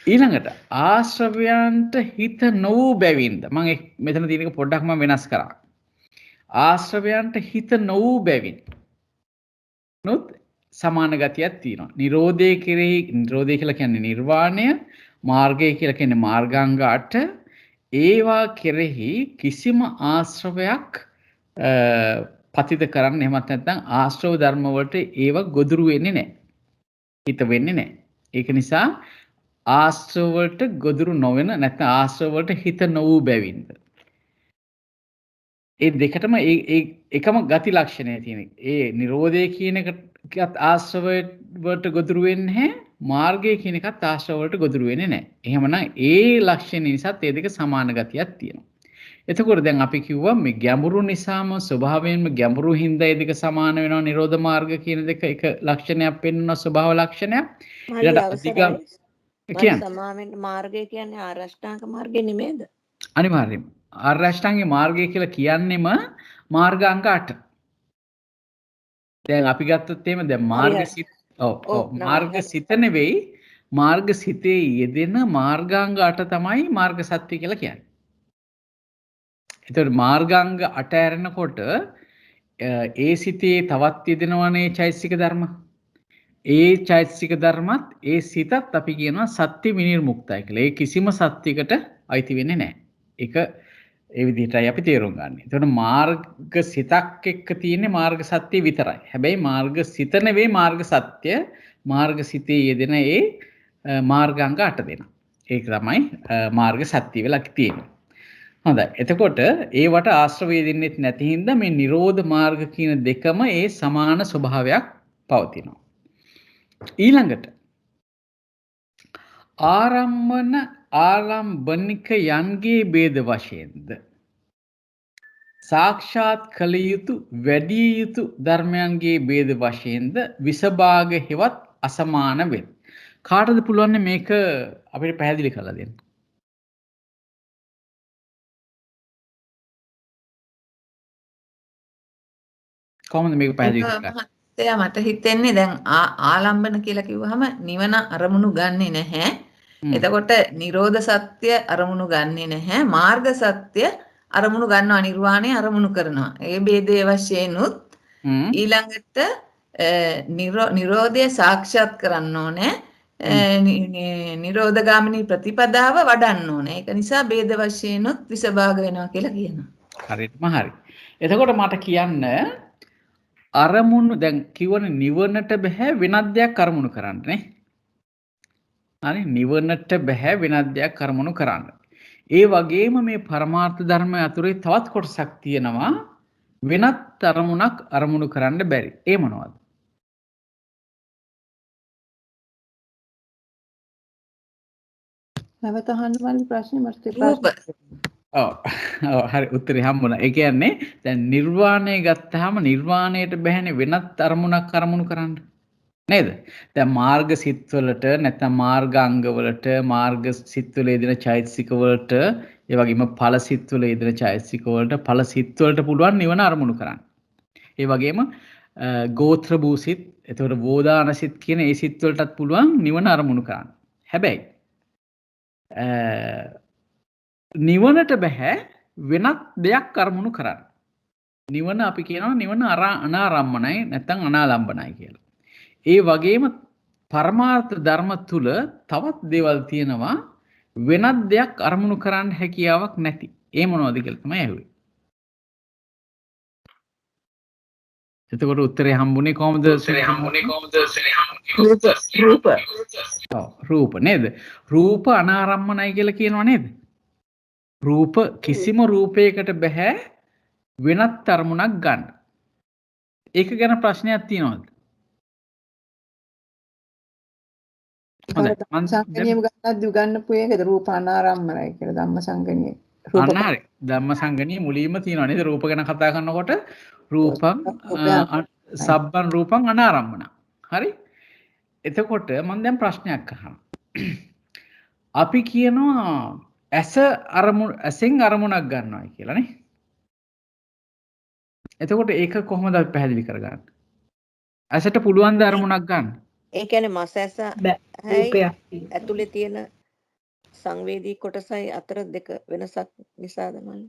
ඊළඟට ආශ්‍රවයන්ට හිත නොවූ බැවින්ද මම මෙතන තියෙන එක පොඩ්ඩක් මම වෙනස් කරා. ආශ්‍රවයන්ට හිත නොවූ බැවින් නොත් සමාන ගතියක් තියෙනවා. නිරෝධය කෙරෙහි නිරෝධය කියලා කියන්නේ නිර්වාණය, මාර්ගය කියලා කියන්නේ මාර්ගාංග 8. ඒවා කෙරෙහි කිසිම ආශ්‍රවයක් පතිත කරන්න එහෙමත් නැත්නම් ආශ්‍රව ධර්ම වලට ඒව ගොදුරු වෙන්නේ නැහැ. හිත වෙන්නේ නැහැ. ඒක නිසා ආශ්‍රව වලට ගොදුරු නොවන නැත්නම් ආශ්‍රව වලට හිත නොවූ බැවින්ද. ඒ දෙකටම ඒ එකම ගති ලක්ෂණය තියෙන. ඒ නිරෝධය කියන එකත් ආශ්‍රව වලට ගොදුරු වෙන්නේ නැහැ. මාර්ගය කියන එකත් ආශ්‍රව වලට ගොදුරු වෙන්නේ නැහැ. එහෙමනම් ඒ ලක්ෂණ නිසාත් ඒ දෙක සමාන ගතියක් තියෙනවා. එතකොට දැන් අපි කිව්වා මේ ගැඹුරු නිසාම ස්වභාවයෙන්ම ගැඹුරු හින්දා ඒ දෙක සමාන වෙනවා. නිරෝධ මාර්ග කියන දෙක එක ලක්ෂණයක් පෙන්වන ස්වභාව ලක්ෂණයක්. සමාවෙන් මාර්ගය කියන්නේ ආරෂ්ඨාංග මාර්ගය නෙමෙයිද? අනිවාර්යයෙන්ම. ආර්ය අෂ්ටාංගික මාර්ගය කියලා කියන්නේම මාර්ගාංග 8. දැන් අපි ගත්තොත් එහෙම දැන් මාර්ග සිත නෙවෙයි මාර්ග සිතේ යෙදෙන මාර්ගාංග 8 තමයි මාර්ග සත්‍ය කියලා කියන්නේ. එතකොට මාර්ගාංග 8 ඇරෙනකොට ඒ සිතේ තවත් යෙදෙනවනේ චෛතසික ධර්ම. ඒ චෛතසික ධර්මත් ඒ සිතත් අපි කියනවා සත්‍ය විනිර්මුක්තයි කියලා. ඒ කිසිම සත්‍යයකට අයිති වෙන්නේ නැහැ. ඒක ඒ විදිහටයි අපි තේරුම් ගන්න. එතකොට මාර්ග සිතක් එක්ක තියෙන්නේ මාර්ග සත්‍ය විතරයි. හැබැයි මාර්ග සිත නෙවෙයි මාර්ග සත්‍ය. මාර්ග සිතේ යෙදෙන ඒ මාර්ගාංග 8 දෙනා. ඒක තමයි මාර්ග සත්‍ය වෙලා තියෙන්නේ. හොඳයි. එතකොට ඒවට ආශ්‍රවය දෙන්නෙත් නැති හින්දා මේ නිරෝධ මාර්ග කියන දෙකම ඒ සමාන ස්වභාවයක් පවතිනවා. ඊළඟට ආරම්මන ආලම්බනික යන්ගේ ભેද වශයෙන්ද සාක්ෂාත් කළ යුතු වැඩි යුතු ධර්මයන්ගේ ભેද වශයෙන්ද විසභාග හෙවත් අසමාන වේ. කාටද පුළුවන් මේක අපිට පැහැදිලි කරලා දෙන්න? කොහොමද මේක පැහැදිලි කරන්නේ? එයා මට හිතෙන්නේ දැන් ආලම්බන කියලා කිව්වහම නිවන අරමුණු ගන්නෙ නැහැ. එතකොට නිරෝධ සත්‍ය අරමුණු ගන්නෙ නැහැ. මාර්ග සත්‍ය අරමුණු ගන්නවා, නිර්වාණය අරමුණු කරනවා. ඒ ભેදයේ වශයෙන්ුත් ඊළඟට නිරෝධය සාක්ෂාත් කරන්න ඕනේ. නිරෝධගාමිනී ප්‍රතිපදාව වඩන්න ඕනේ. ඒක නිසා ભેද වශයෙන්ුත් විසභාග වෙනවා කියලා කියනවා. හරියටම හරි. එතකොට මට කියන්න අරමුණු දැන් කිව්වනේ නිවනට බෑ වෙනත් දෙයක් අරමුණු කරන්න නේ. හරි නිවනට බෑ වෙනත් දෙයක් අරමුණු කරන්න. ඒ වගේම මේ පරමාර්ථ ධර්ම අතුරේ තවත් කොටසක් තියෙනවා වෙනත් අරමුණක් අරමුණු කරන්න බැරි. ඒ මොනවද? නැවත අහන්න මල්ලි ප්‍රශ්නේ මට හරි උත්තරේ හම්බුණා. ඒ කියන්නේ දැන් නිර්වාණය ගත්තාම නිර්වාණයට බැහැනේ වෙනත් අරමුණක් අරමුණු කරන්න. නේද? දැන් මාර්ග සිත්වලට නැත්නම් මාර්ගාංග වලට මාර්ග සිත්වල යෙදෙන චෛතසික වලට ඒ වගේම ඵල සිත්වල යෙදෙන චෛතසික වලට ඵල සිත්වලට පුළුවන් නිවන අරමුණු කරන්න. ඒ වගේම ගෝත්‍ර භූ සිත්, එතකොට වෝදාන සිත් කියන ඒ සිත්වලටත් පුළුවන් නිවන අරමුණු කරන්න. හැබැයි නිවනට බෑ වෙනත් දෙයක් අරමුණු කරන්න. නිවන අපි කියනවා නිවන අනාරම්මනයි නැත්නම් අනාලම්බනයි කියලා. ඒ වගේම පරමාර්ථ ධර්ම තුල තවත් දේවල් තියෙනවා වෙනත් දෙයක් අරමුණු කරන්න හැකියාවක් නැති. ඒ මොනවද කියලා තමයි ඇහුවේ. එතකොට උත්තරේ හම්බුනේ කොහොමද? රූප නේද? රූප අනාරම්මනයි කියලා කියනවා නේද? රූප කිසිම රූපයකට බෑ වෙනත් අරමුණක් ගන්න. ඒක ගැන ප්‍රශ්නයක් තියෙනවද? සංගණියම ගන්නත් උගන්නපු එකද රූප අනාරම්මනයි කියලා ධම්මසංගණියේ. අනාරේ ධම්මසංගණියේ මුලින්ම තියෙනවා නේද? රූප ගැන කතා කරනකොට රූපං සබ්බන් රූපං අනාරම්මන. හරි? එතකොට මම දැන් ප්‍රශ්නයක් අහනවා. අපි කියනවා ඇසෙන් අරමුණක් ගන්නවා කියලා නේ. එතකොට ඒක කොහොමද අපි පැහැදිලි කරගන්නේ? ඇසට පුළුවන් ද අරමුණක් ගන්න? ඒ කියන්නේ මස ඇස බෑ. හැයි රූපයක්. ඇතුලේ තියෙන සංවේදී කොටසයි අතර දෙක වෙනසක් නිසාද මල්ලි?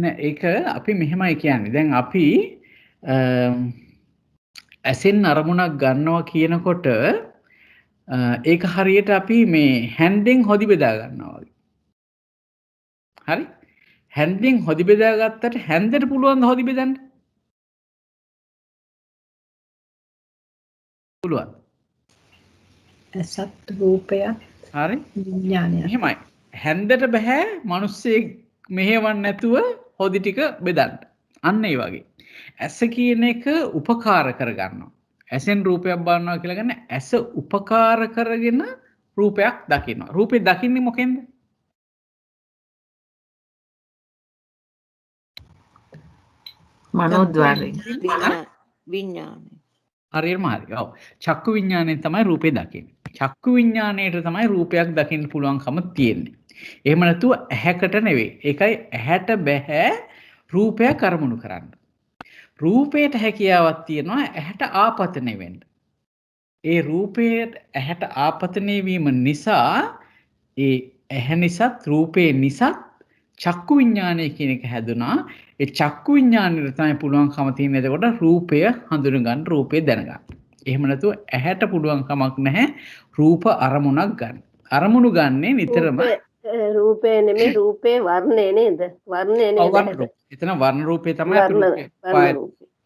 නෑ ඒක අපි මෙහෙමයි කියන්නේ. දැන් අපි ඇසෙන් අරමුණක් ගන්නවා කියනකොට ඒක හරියට අපි මේ හැන්දෙන් හොදි බෙදා ගන්නවා වගේ. හරි? හැන්දෙන් හොදි බෙදා ගත්තට හැන්දට පුළුවන් ද හොදි බෙදන්න? පුළුවන්. ඇසත් රූපයක් හරි? විඥානයක්. එහෙමයි. හැන්දට බෑ මිනිස්සෙක් මෙහෙවන්න නැතුව හොදි ටික බෙදන්න. අන්න ඒ වගේ. ඇස කියන එක උපකාර කරගන්නවා. ඇසෙන් රූපයක් බලනවා කියලා ගන්න ඇස උපකාර කරගෙන රූපයක් දකිනවා. රූපේ දකින්නේ මොකෙන්ද? මනෝද්වාරයෙන්. විඥානය. හරියටම හරි. ඔව්. චක්කු විඥාණයෙන් තමයි රූපේ දකින්නේ. චක්කු විඥාණයට තමයි රූපයක් දකින්න පුළුවන්කම තියෙන්නේ. එහෙම නැතුව ඇහැකට නෙවෙයි. ඒකයි ඇහැට බෑ රූපයක් අරමුණු කරන්න. රූපයට හැකියාවක් තියෙනවා ඇහැට ආපතනය වෙන්න. ඒ රූපයට ඇහැට ආපතනය වීම නිසා ඒ ඇහැ නිසාත් රූපේ නිසාත් චක්කු විඥානය කියන එක හැදුනා. ඒ චක්කු විඥානෙට තමයි පුළුවන්කම තියෙන එතකොට රූපය හඳුන ගන්න, රූපය දැනගන්න. එහෙම නැතුව ඇහැට පුළුවන් කමක් නැහැ රූප අරමුණක් ගන්න. අරමුණු ගන්නේ නිතරම රූපේ නෙමෙයි රූපේ වර්ණය නේද? වර්ණය නේද? එතන වර්ණ රූපේ තමයි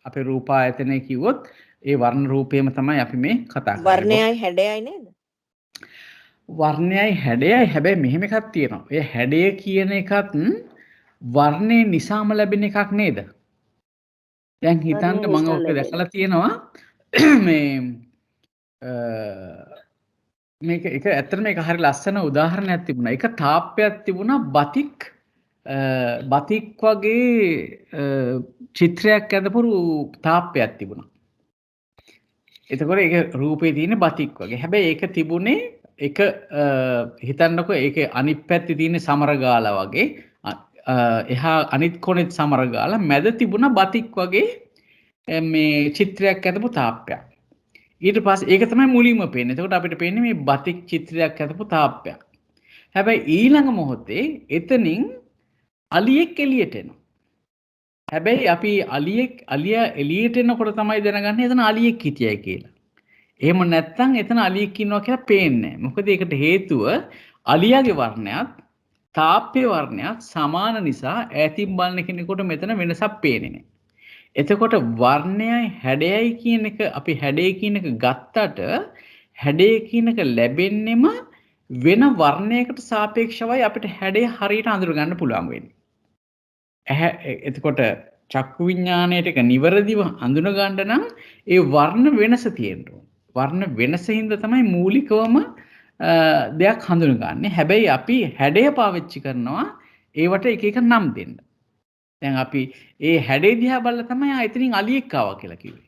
අපේ රූපායතනය කිව්වොත් ඒ වර්ණ රූපේම තමයි අපි මේ කතා කරන්නේ. වර්ණයයි හැඩයයි නේද? වර්ණයයි හැඩයයි හැබැයි මෙහෙම එකක් තියෙනවා. ඒ හැඩය කියන එකත් වර්ණේ නිසාම ලැබෙන එකක් නේද? දැන් හිතන්න මම ඔක දැකලා තියෙනවා මේ මේක එක ඇත්තටම මේක හරි ලස්සන උදාහරණයක් තිබුණා. එක තාප්පයක් තිබුණා බතික් වගේ චිත්‍රයක් ඇඳපු තාප්පයක් තිබුණා. එතකොට ඒක රූපේ තියෙන බතික් වගේ. හැබැයි ඒක තිබුණේ එක හිතන්නකො ඒකේ අනිත් පැත්තේ තියෙන සමරගාලා වගේ එහා අනිත් කොනෙත් සමරගාලා මැද තිබුණ බතික් වගේ මේ චිත්‍රයක් ඇඳපු තාප්පයක්. ඊට පස්සේ ඒක තමයි මුලින්ම පේන්නේ. එතකොට අපිට පේන්නේ මේ බතික් චිත්‍රයක් ඇඳපු තාප්පයක්. හැබැයි ඊළඟ මොහොතේ එතනින් අලියෙක් එළියට එනවා. හැබැයි අපි අලියා එළියට එනකොට තමයි දැනගන්නේ එතන අලියෙක් හිටියයි කියලා. එහෙම නැත්නම් එතන අලියෙක් ඉන්නවා කියලා පේන්නේ නැහැ. මොකද ඒකට හේතුව අලියාගේ වර්ණයත් තාප්පේ වර්ණයත් සමාන නිසා ඈතින් බලන කෙනෙකුට මෙතන වෙනසක් පේන්නේ නැහැ. එතකොට වර්ණයයි හැඩයයි කියන එක අපි හැඩය කියන එක ගත්තට හැඩය කියන එක ලැබෙන්නෙම වෙන වර්ණයකට සාපේක්ෂවයි අපිට හැඩය හරියට අඳුර ගන්න පුළුවන් වෙන්නේ. එතකොට චක්කු විඥාණයට එක නිවැරදිව අඳුන ගන්න නම් ඒ වර්ණ වෙනස තියෙන්න ඕන. වර්ණ වෙනසින්ද තමයි මූලිකවම දෙයක් හඳුනගන්නේ. හැබැයි අපි හැඩය පාවිච්චි කරනවා ඒවට එක එක නම් දෙන්න. දැන් අපි ඒ හැඩේ දිහා බලලා තමයි එතනින් අලියෙක් ආවා කියලා කිව්වේ.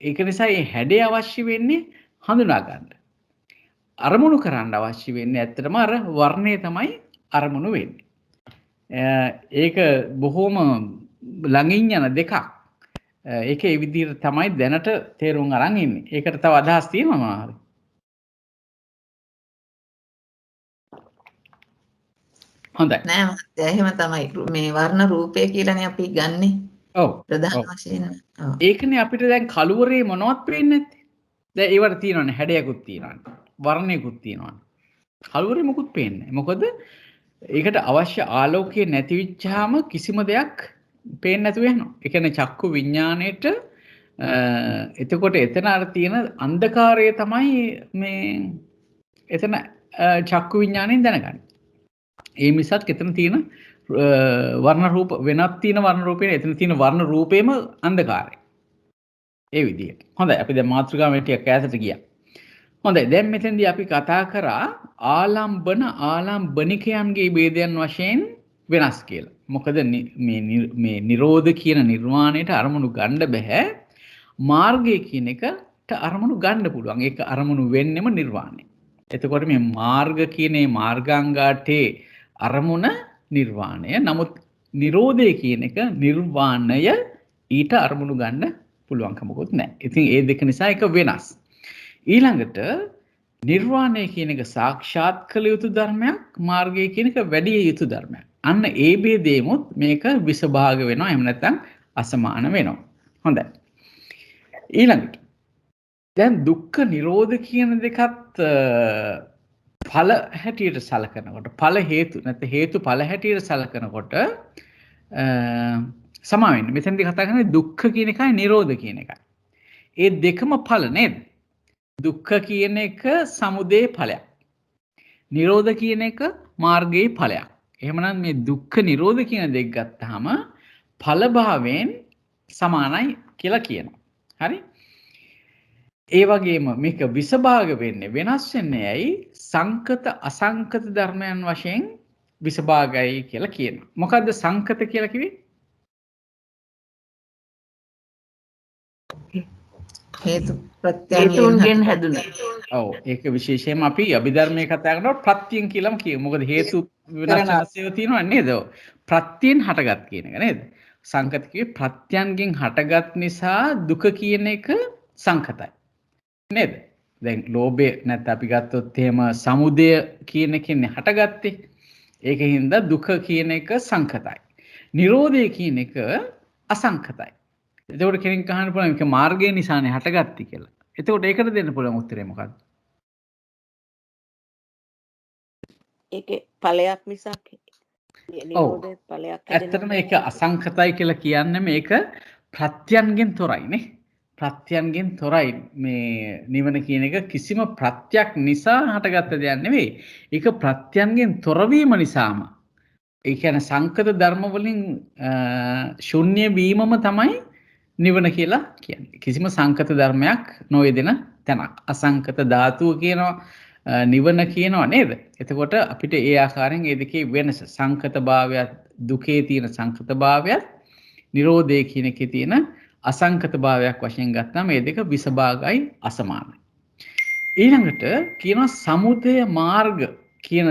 ඒක නිසා මේ හැඩය අවශ්‍ය වෙන්නේ හඳුනා ගන්න. අරමුණු කරන්න අවශ්‍ය වෙන්නේ ඇත්තටම අර වර්ණය තමයි අරමුණු වෙන්නේ. ඒක බොහොම ළඟින් යන දෙකක්. ඒක ඒ විදිහට තමයි දැනට තේරුම් අරන් ඉන්නේ. ඒකට තව අදහස් තියෙනවා මොනවාද? හොඳයි. නෑ මහත්තයා එහෙම තමයි මේ වර්ණ රූපය කියලානේ අපි ගන්නෙ. ඔව්. ප්‍රධාන වශයෙන්. ඔව්. ඒකනේ අපිට දැන් කළුවරේ මොනවත් පේන්නේ නැත්තේ. දැන් ඒවට තියෙනවානේ හැඩයකුත් තියෙනවානේ. වර්ණයකුත් තියෙනවානේ. කළුවරේ මොකුත් පේන්නේ නැහැ. මොකද ඒකට අවශ්‍ය ආලෝකය නැති වෙච්චාම කිසිම දෙයක් පේන්නේ නැතුව යනවා. ඒ කියන්නේ චක්කු විඥාණයට එතකොට එතන අර තියෙන අන්ධකාරය තමයි මේ එතන චක්කු විඥාණයෙන් දැනගන්නේ. ඒ මිසක් එතන තියෙන වර්ණ රූප වෙනත් තියෙන වර්ණ රූපේ එතන තියෙන වර්ණ රූපේම අන්ධකාරය. ඒ විදිහට. හොඳයි අපි දැන් මාතෘකාවෙන් ටිකක් ඈතට ගියා. හොඳයි දැන් මෙතෙන්දී අපි කතා කරා ආලම්බනිකයන්ගේ ભેදයන් වශයෙන් වෙනස් කියලා. මොකද මේ නිරෝධ කියන නිර්වාණයට අරමුණු ගන්න බෑ. මාර්ගය කියන එක අරමුණු ගන්න පුළුවන්. ඒක අරමුණු වෙන්නෙම නිර්වාණය. එතකොට මේ මාර්ග කියන මේ මාර්ගාංගාටේ අරමුණ නිර්වාණය. නමුත් නිරෝධය කියන එක නිර්වාණය ඊට අරමුණු ගන්න පුළුවන්කමකුත් නැහැ. ඉතින් ඒ දෙක නිසා එක වෙනස්. ඊළඟට නිර්වාණය කියන එක සාක්ෂාත් කළ යුතු ධර්මයක්, මාර්ගය කියන එක වැඩි යුතු ධර්මයක්. අන්න ඒ ભેදෙමුත් මේක විසභාග වෙනවා. එහෙම නැත්නම් අසමාන වෙනවා. හොඳයි. ඊළඟට දැන් දුක්ඛ නිරෝධ කියන දෙකත් ඵල හැටියට සලකනකොට, ඵල හේතු නැත්නම් හේතු ඵල හැටියට සලකනකොට සමා වෙන්නේ. මෙතනදී කතා කරන්නේ දුක්ඛ කියන එකයි නිරෝධ කියන එකයි. ඒ දෙකම ඵල නේද? දුක්ඛ කියන එක සමුදය ඵලයක්. නිරෝධ කියන එක මාර්ගයේ ඵලයක්. එහෙමනම් මේ දුක්ඛ නිරෝධ කියන දෙක ගත්තාම ඵල භාවයෙන් සමානයි කියලා කියනවා. හරි? ඒ වගේම මේක විසභාග වෙන්නේ වෙනස් වෙන්නේ ඇයි? සංකත අසංකත ධර්මයන් වශයෙන් විසභාගයි කියලා කියනවා. මොකද්ද සංකත කියලා කිව්වේ? හේතු හේතුන්ගෙන් හැදුනේ. ඔව් ඒක විශේෂයෙන්ම අපි අභිධර්මයේ කතා කරනකොට ප්‍රත්‍යයෙන් කියලාම කියමු. මොකද හේතු වෙනස් වෙනස්ව තියෙනවා නේද? ප්‍රත්‍යයෙන් හටගත් කියන එක නේද? සංකත කිව්වේ ප්‍රත්‍යයන්ගෙන් හටගත් නිසා දුක කියන එක සංකතයි. නේද? දැන් ලෝභය නැත්නම් අපි ගත්තොත් එහෙම සමුදය කියන එකෙන් හටගත්තේ. ඒකින්ද දුක කියන එක සංකතයි. නිරෝධය කියන එක අසංකතයි. එතකොට කෙනෙක් අහන්න පුළුවන් මේක මාර්ගය නිසානේ හටගත්තේ කියලා. එතකොට ඒකට දෙන්න පුළුවන් උත්තරේ මොකක්ද? ඒකේ ඵලයක් මිසක් නිරෝධයේ ඵලයක් ඇත්තටම ඒක අසංකතයි කියලා කියන්නේ මේක ප්‍රත්‍යයන්ගෙන් තොරයි නේ. ප්‍රත්‍යයන්ගෙන් තොරයි. මේ නිවන කියන එක කිසිම ප්‍රත්‍යක් නිසා හටගත්ත දෙයක් නෙවෙයි. ඒක ප්‍රත්‍යයන්ගෙන් තොරවීම නිසාම. ඒ කියන්නේ සංකත ධර්ම වලින් ශුන්‍ය වීමම තමයි නිවන කියලා කියන්නේ. කිසිම සංකත ධර්මයක් නොයෙදෙන තැනක්. අසංකත ධාතුව කියනවා නිවන කියනවා නේද? එතකොට අපිට ඒ ආකාරයෙන් මේ දෙකේ වෙනස සංකත භාවයත් දුකේ තියෙන සංකත භාවයත් නිරෝධයේ කියන එකේ තියෙන අසංකත භාවයක් වශයෙන් ගත්තාම මේ දෙක විසභාගයි අසමානයි. ඊළඟට කියනවා සමුදය මාර්ග කියන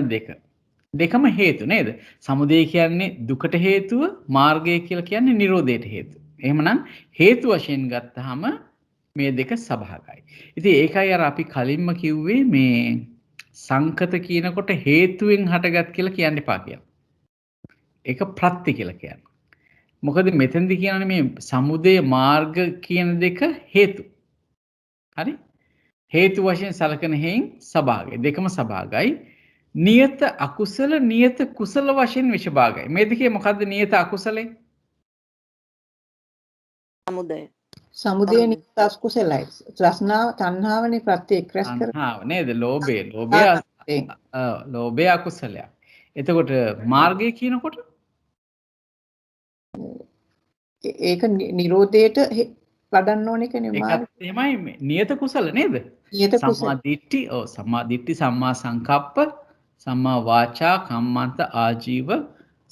දෙකම හේතු නේද? සමුදය කියන්නේ දුකට හේතුව, මාර්ගය කියලා කියන්නේ නිරෝධයට හේතුව. එහෙමනම් හේතු වශයෙන් ගත්තාම මේ දෙක සභාගයි. ඉතින් ඒකයි අර අපි කලින්ම කිව්වේ මේ සංකත කියනකොට හේතුවෙන් හටගත් කියලා කියන්න එපා කියලා. ඒක ප්‍රත්‍ය කියලා කියන්නේ. මොකද මෙතෙන්දි කියන්නේ මේ සමුදය මාර්ග කියන දෙක හේතු. හරි? හේතු වශයෙන් සලකන හේයින් සභාගයි. දෙකම සභාගයි. නියත අකුසල නියත කුසල වශයෙන් විෂභාගයි. මේ දෙකේ මොකද්ද නියත අකුසලේ? සමුදය. සමුදය නිත්‍යස් කුසලයි. තෘෂ්ණාව තණ්හාවනේ ප්‍රත්‍යක්ෂ කර. තණ්හාව නේද? ලෝභය අකුසලයක්. එතකොට මාර්ගය කියනකොට ඒක නිරෝධයට වඩන්න ඕන එකනේ මාර්ගය. ඒකත් එහෙමයි නියත කුසල නේද? නියත කුසල. සම්මා දිට්ඨි, සම්මා දිට්ඨි, සම්මා සංකප්ප, සම්මා වාචා, කම්මන්ත ආජීව,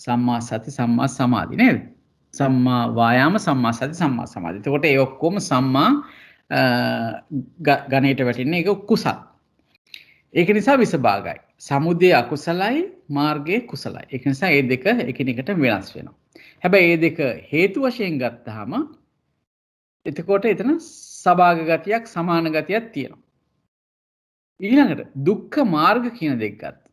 සම්මා සති, සම්මා සමාධි නේද? සම්මා වායාම, සම්මා සති, සම්මා සමාධි. එතකොට ඒ ඔක්කොම සම්මා ගණයට වැටෙන්නේ ඒක කුසල. ඒක නිසා විසභාගයි. සමුදය අකුසලයි, මාර්ගය කුසලයි. ඒක නිසා මේ දෙක එකිනෙකට වෙනස් වෙනවා. හැබැයි මේ දෙක හේතු වශයෙන් ගත්තාම එතකොට එතන සභාග ගතියක්, සමාන ගතියක් තියෙනවා. ඊළඟට දුක්ඛ මාර්ග කියන දෙක ගත්තා.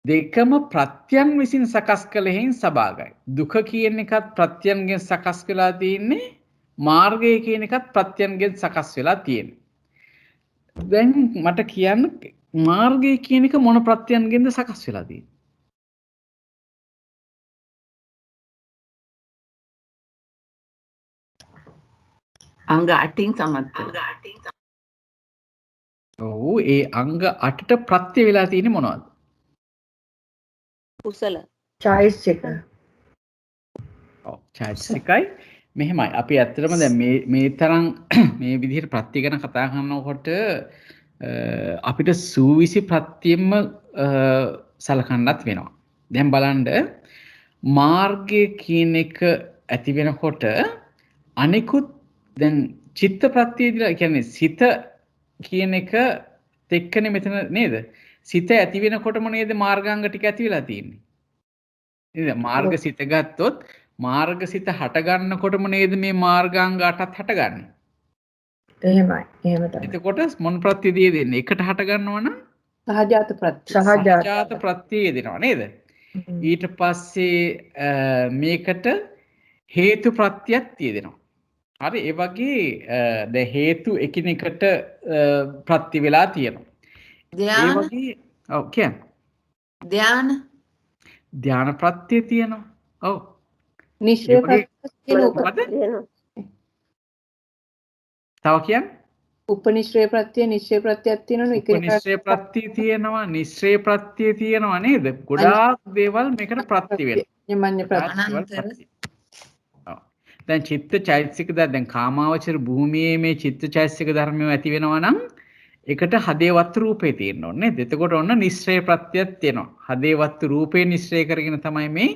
දෙකම ප්‍රත්‍යයන් විසින් සකස් කළ හේයින් සභාගයි. දුක කියන එකත් ප්‍රත්‍යයන්ගෙන් සකස් වෙලා තියෙන්නේ, මාර්ගය කියන එකත් ප්‍රත්‍යයන්ගෙන් සකස් වෙලා තියෙන්නේ. දැන් මට කියන්න මාර්ගය කියන එක මොන ප්‍රත්‍යයන්ගෙන්ද සකස් වෙලා තියෙන්නේ? අංග 8න් සමත්. ඔව් ඒ අංග 8ට ප්‍රත්‍ය වෙලා තියෙන්නේ මොනවද? කුසල. choice එක. ඔව් choice එකයි. මෙහෙමයි. අපි ඇත්තටම දැන් මේ තරම් මේ විදිහට ප්‍රත්‍ය ගැන කතා කරනකොට අපිට සූවිසි ප්‍රත්‍යෙම සලකන්නත් වෙනවා. දැන් බලන්න මාර්ගය කියන එක ඇති වෙනකොට අනිකුත් දැන් චිත්ත ප්‍රත්‍යයේදී කියන්නේ සිත කියන එක එක්කනේ මෙතන නේද? සිත ඇති වෙනකොටම නේද මාර්ගාංග ටික ඇති වෙලා තියෙන්නේ. නේද? මාර්ග සිත ගත්තොත් මාර්ග සිත හට ගන්නකොටම නේද මේ මාර්ගාංග 8ත් හටගන්නේ. එහෙමයි. එහෙම තමයි. එතකොට මොන ප්‍රත්‍යයේදී දෙන්නේ? එකට හට ගන්නවා නම් සහජාත ප්‍රත්‍ය. සහජාත ප්‍රත්‍යය දෙනවා නේද? ඊට පස්සේ මේකට හේතු ප්‍රත්‍යයක් තියෙනවා. හරි ඒ වගේ දැන් හේතු එකිනෙකට ප්‍රත්‍ය වෙලා තියෙනවා. ඒ ධ්‍යාන වගේ ඔව් කියන්න. ධ්‍යාන ප්‍රත්‍ය තියෙනවා. ඔව්. නිශ්චය ප්‍රත්‍ය කියන මොකද? තියෙනවා. තව කියන්න. උපනිශ්‍රේ ප්‍රත්‍ය නිශ්චය ප්‍රත්‍යක් තියෙනවනේ උපනිශ්‍රේ ප්‍රත්‍ය තියෙනවා, නිශ්චය ප්‍රත්‍ය තියෙනවා නේද? ගොඩාක් දේවල් මේකට ප්‍රත්‍ය වෙනවා. යමඤ්ඤ ප්‍රත්‍ය. අනන්තර. දැන් චිත්ත චෛතසික දැන් කාමාවචර භූමියේ මේ චිත්ත චෛතසික ධර්මය ඇති වෙනවා නම් ඒකට හදේවත් රූපේ තියෙන්න ඕනේ නේද? එතකොට ඔන්න නිශ්චය ප්‍රත්‍යයක් තියෙනවා. හදේවත් රූපේ නිශ්චය කරගෙන තමයි මේ